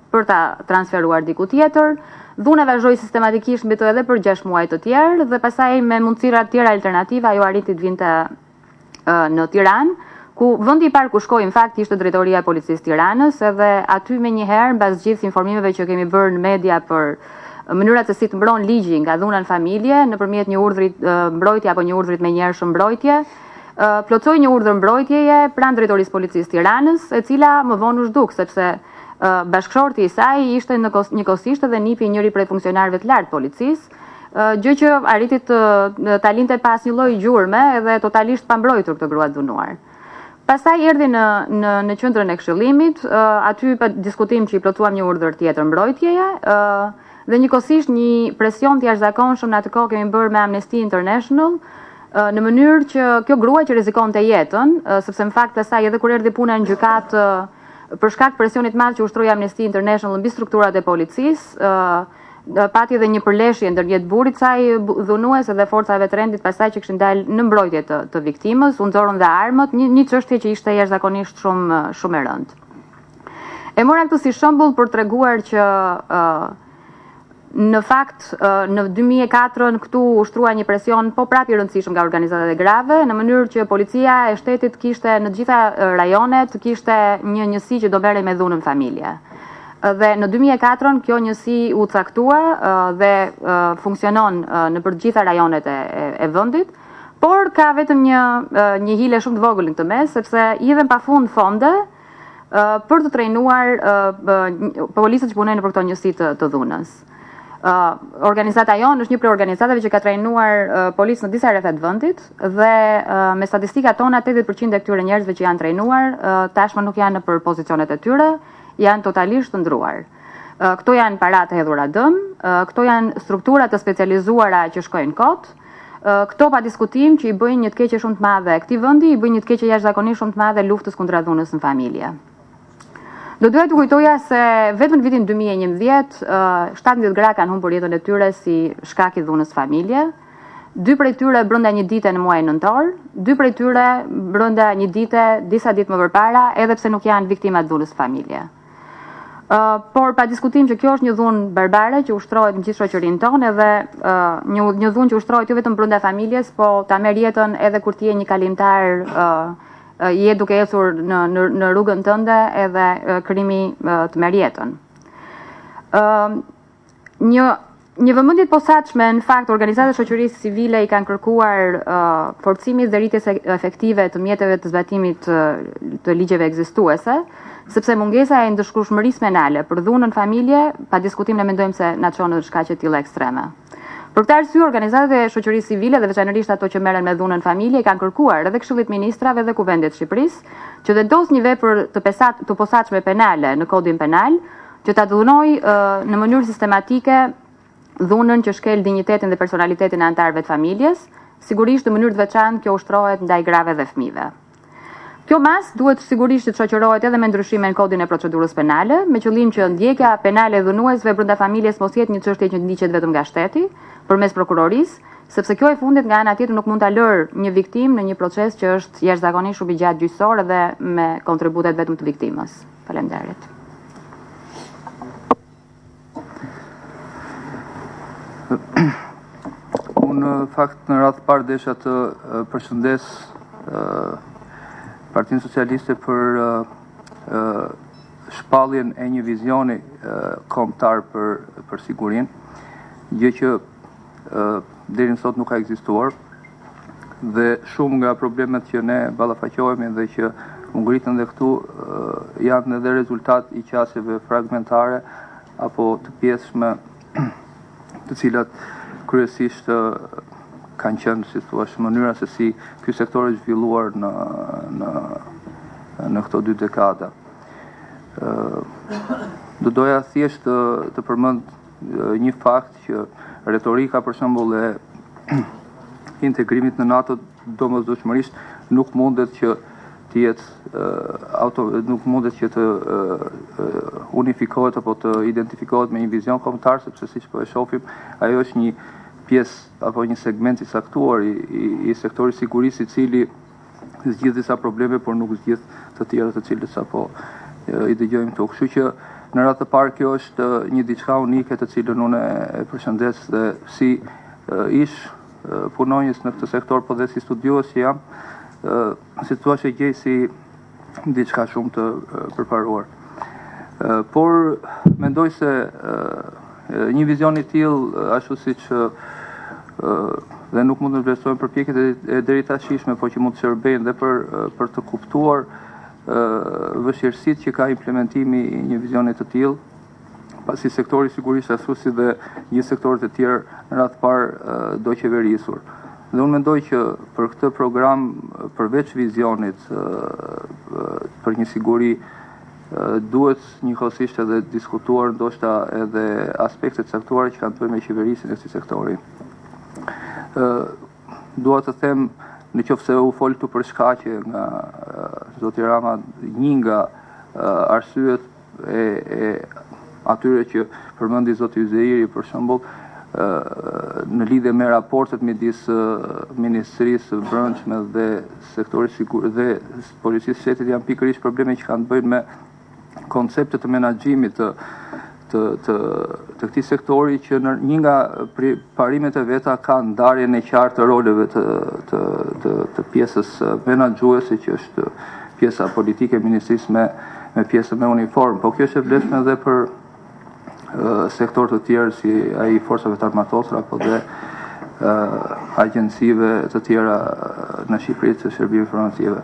për ta transferuar diku tjetër. Dhuna vazhdoi sistematikisht mbi të edhe për 6 muaj të tjerë dhe pastaj me mundësira të tjera alternative ajo arriti të vinte në Tiranë, ku vendi i parë ku shkoi në fakt ishte drejtoria e policisë Tiranës, edhe aty menjëherë mbas gjithë informimeve që kemi bërë në media për mënyrat se si të mbron ligji nga dhuna në familje nëpërmjet një urdhri mbrojtje apo një urdhri të menjëhershëm mbrojtje, plotsoi një urdhër mbrojtjeje pranë drejtorisë policisë Tiranës, e cila më vonë u zhduk sepse bashkëshorti i saj ishte njëkohësisht edhe nipi i njëri prej funksionarëve të lartë policisë, gjë që arriti ta linte pas një lloj gjurme edhe totalisht pa mbrojtur këtë grua të dhunuar. Pastaj erdhi në qendrën e këshillimit, aty pa diskutim që i plotsuam një urdhër tjetër mbrojtjeje, dhe njëkohësisht një presion të jashtëzakonshëm në atë kohë kemi bërë me Amnesty International, në mënyrë që kjo grua që rrezikonte jetën, sepse në fakt pastaj edhe kur erdhi puna në gjykatë për shkak presionit madh që ushtroi Amnesty International mbi strukturat e policisë, pati edhe një përleshje ndërmjet burrit saj dhunues dhe forcave të rendit pastaj që kishin dalë në mbrojtje të viktimës, u nxorën dhe armët, një çështje që ishte jashtëzakonisht shumë e rëndë. E mora këtë si shembull për treguar që në fakt në 2004 këtu ushtrua një presion po prapë i rëndësishëm nga organizatat e grave, në mënyrë që policia e shtetit kishte në të gjitha rajonet kishte një njësi që do merrej me dhunën familje. Dhe në 2004 kjo njësi u caktua dhe funksionon në për gjitha rajonet e vendit, por ka vetëm një hile shumë të vogël në këtë mes, sepse hidhen pafund fonde për të trajnuar policët që punojnë për këto njësi të dhunës. Organizata jonë është një prej organizatave që ka trajnuar policë në disa rrethet vendit dhe me statistikat tona 80% e këtyre njerëzve që janë trajnuar tashmë nuk janë për pozicionet e tyre, janë totalisht të ndruar. Këto janë para të hedhura dëm, këto janë struktura të specializuara që shkojnë kot, këto pa diskutim që i bëjnë një të keqe shumë të madhe këtij vendi, i bëjnë një të keqe jashtëzakonisht shumë të madhe luftës kundra dhunës në familje. Do doja të kujtoja se vetëm në vitin 2011, 17 gra kanë humbur jetën e tyre si shkak i dhunës familje, 2 prej tyre brenda një dite në muajin nëntor, 2 prej tyre brenda një dite, disa ditë më përpara, edhe pse nuk janë viktima të dhunës familje. Por pa diskutim që kjo është një dhunë barbare që ushtrohet në gjithë shoqërinë tonë edhe një dhunë që ushtrohet jo vetëm brenda familjes, po ta merr jetën edhe kur ti je një kalimtar, je duke ecur në rrugën tënde edhe krimi të merr jetën. Një vëmendje të posaçme, në fakt, organizatat e shoqërisë civile i kanë kërkuar forcimin dhe rritjes efektive të mjeteve të zbatimit të ligjeve ekzistuese, sepse mungesa e ndëshkueshmërisë penale për dhunën familje, pa diskutim ne mendojmë se na çon në shkaqe të tilla ekstreme. Për këtë arsye, organizatat e shoqërisë civile dhe veçanërisht ato që merren me dhunën familje kanë kërkuar edhe Këshillit Ministrave dhe Kuvendit të Shqipërisë që vendos një vepër të posaçme penale në Kodin Penal, që ta dhunojë në mënyrë sistematike dhunën që shkel dinjitetin dhe personalitetin e anëtarëve të familjes, sigurisht në mënyrë të veçantë kjo ushtrohet ndaj grave dhe fëmijëve. Kjo mas duhet sigurisht të shoqërohet edhe me ndryshime në kodin e procedurës penale, me qëllim që ndjekja penale e dhunuesve brenda familjes mos jetë një çështje që ndiqet vetëm nga shteti, përmes prokurorisë, sepse kjo e fundit nga ana tjetër nuk mund ta lërë një viktimë në një proces që është jashtëzakonisht shumë i gjatë gjyqësor dhe me kontributet vetëm të viktimës. Faleminderit. Unë fakt në radhë parë desha të përshëndes Partinë Socialiste për shpalljen e një vizioni kombëtar për sigurinë, gjë që deri në sot nuk ka ekzistuar dhe shumë nga problemet që ne ballafaqohemi dhe që u ngritën dhe këtu janë edhe rezultat i qasjeve fragmentare apo të pjesshme të cilat kryesisht kanë qenë, si thua, mënyra se si ky sektor është zhvilluar në këto 2 dekada. Do doja thjesht të përmend një fakt që retorika për shembull e integrimit në NATO domosdoshmërisht nuk mundet që të jetë nuk mundet që të unifikohet apo të identifikohet me një vizion kombëtar, sepse siç po e shohim, ajo është një pjesë apo një segment i saktuar i sektorit sigurisë i cili zgjidh disa probleme, por nuk zgjidh të tjera të cilët sapo i dëgjojmë këtu. Kështu që në radhë të parë kjo është një diçka unike të cilën unë e përshëndes dhe si ish punonjës në këtë sektor, po dhe si studiues që jam, si thua që gjej si diçka shumë të përparuar. Por mendoj se një vizion i tillë, ashtu siç dhe nuk mund të vlerësojmë përpjekjet e deri tashishme, por që mund të shërbejnë dhe për të kuptuar vështirësitë që ka implementimi i një vizioni të tillë, pasi sektori sigurisht ashtu si dhe një sektorët e tjerë në radhë parë do qeverisur. Dhe unë mendoj që për këtë program, përveç vizionit për një siguri, duhet njëkohësisht edhe diskutuar ndoshta edhe aspektet caktuara që kanë të bëjnë me qeverisjen e këtij sektori. Dua të them, në qoftë se u fol këtu për shkaqe nga zoti Rama, një nga arsyet e atyre që përmendi zoti Yzeiri për shembull, në lidhje me raportet midis Ministrisë së Brendshme dhe sektorit dhe policisë shtetit janë pikërisht probleme që kanë të bëjnë me konceptet të menaxhimit të këtij sektori, që një nga parimet e veta ka ndarjen e qartë të roleve të pjesës menaxhuese, që është pjesa politike e ministrisë me pjesën me uniform. Po kjo është e vlefshme edhe për sektor të tjerë si ai forcave të armatosura apo dhe agjencive të tjera në Shqipëri të shërbimeve informative.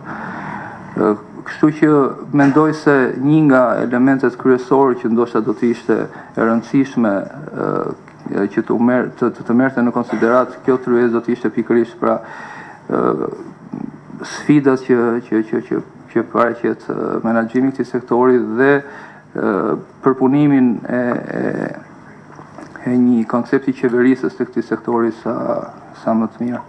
Kështu që mendoj se një nga elementet kryesorë që ndoshta do të ishte e rëndësishme që të merrte në konsiderat kjo tryezë do të ishte pikërisht pra sfidat që paraqet menaxhimi i këtij sektori dhe përpunimin e një koncepti qeverisës të këtij sektori sa më të mirë.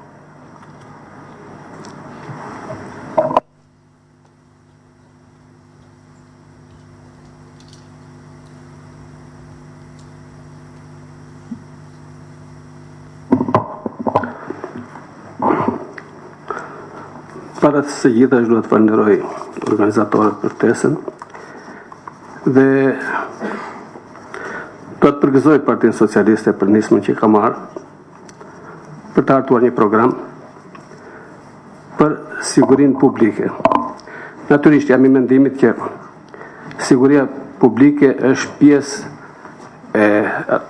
Para të së gjitha, duhet të falenderoj organizatorët për ftesën. Dhe do të përgëzoj Partinë Socialiste për nismën që ka marrë për të hartuar një program për sigurinë publike. Natyrisht jam i mendimit që siguria publike është pjesë e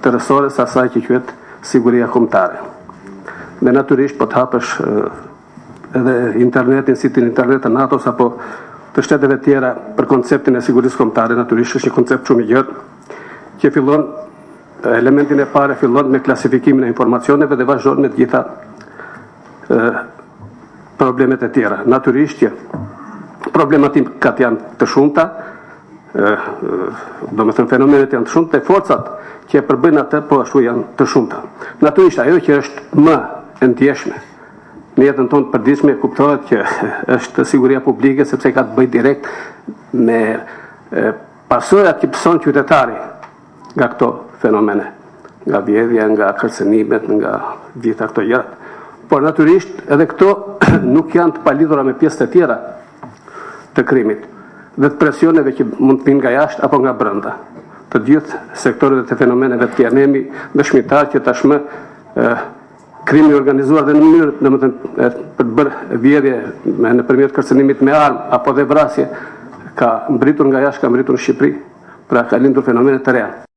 tërësores asaj që quhet siguria kombëtare. Dhe natyrisht po të hapësh edhe internetin, sitin internet të NATO-s apo të shteteve tjera për konceptin e sigurisë kombëtare, natyrisht është një koncept shumë i gjatë që fillon elementin e parë fillon me klasifikimin e informacioneve dhe vazhdon me të gjitha problemet e tjera. Natyrisht që problematikat janë të shumta, do me thënë fenomenet janë të shumta, e forcat që e përbëjnë atë po ashtu janë të shumta. Natyrisht ajo që është më e ndjeshme në jetën tonë përditshme kuptohet që është siguria publike sepse ka të bëjë direkt me pasojat që pëson qytetari nga këto fenomene, nga vjedhja, nga kërcënimet, nga gjitha këto gjërat. Por natyrisht edhe këto nuk janë të palidhura me pjesët e tjera të krimit dhe të presioneve që mund të vinë nga jashtë apo nga brenda. Të gjithë sektorët e të fenomeneve të tjera, ne jemi dëshmitar që tashmë krimi organizuar dhe në mënyrë domethënë për të bërë vjedhje nëpërmjet kërcënimit me armë apo dhe vrasje ka mbritur nga jashtë, ka mbritur në Shqipëri, pra ka lindur fenomene të reja.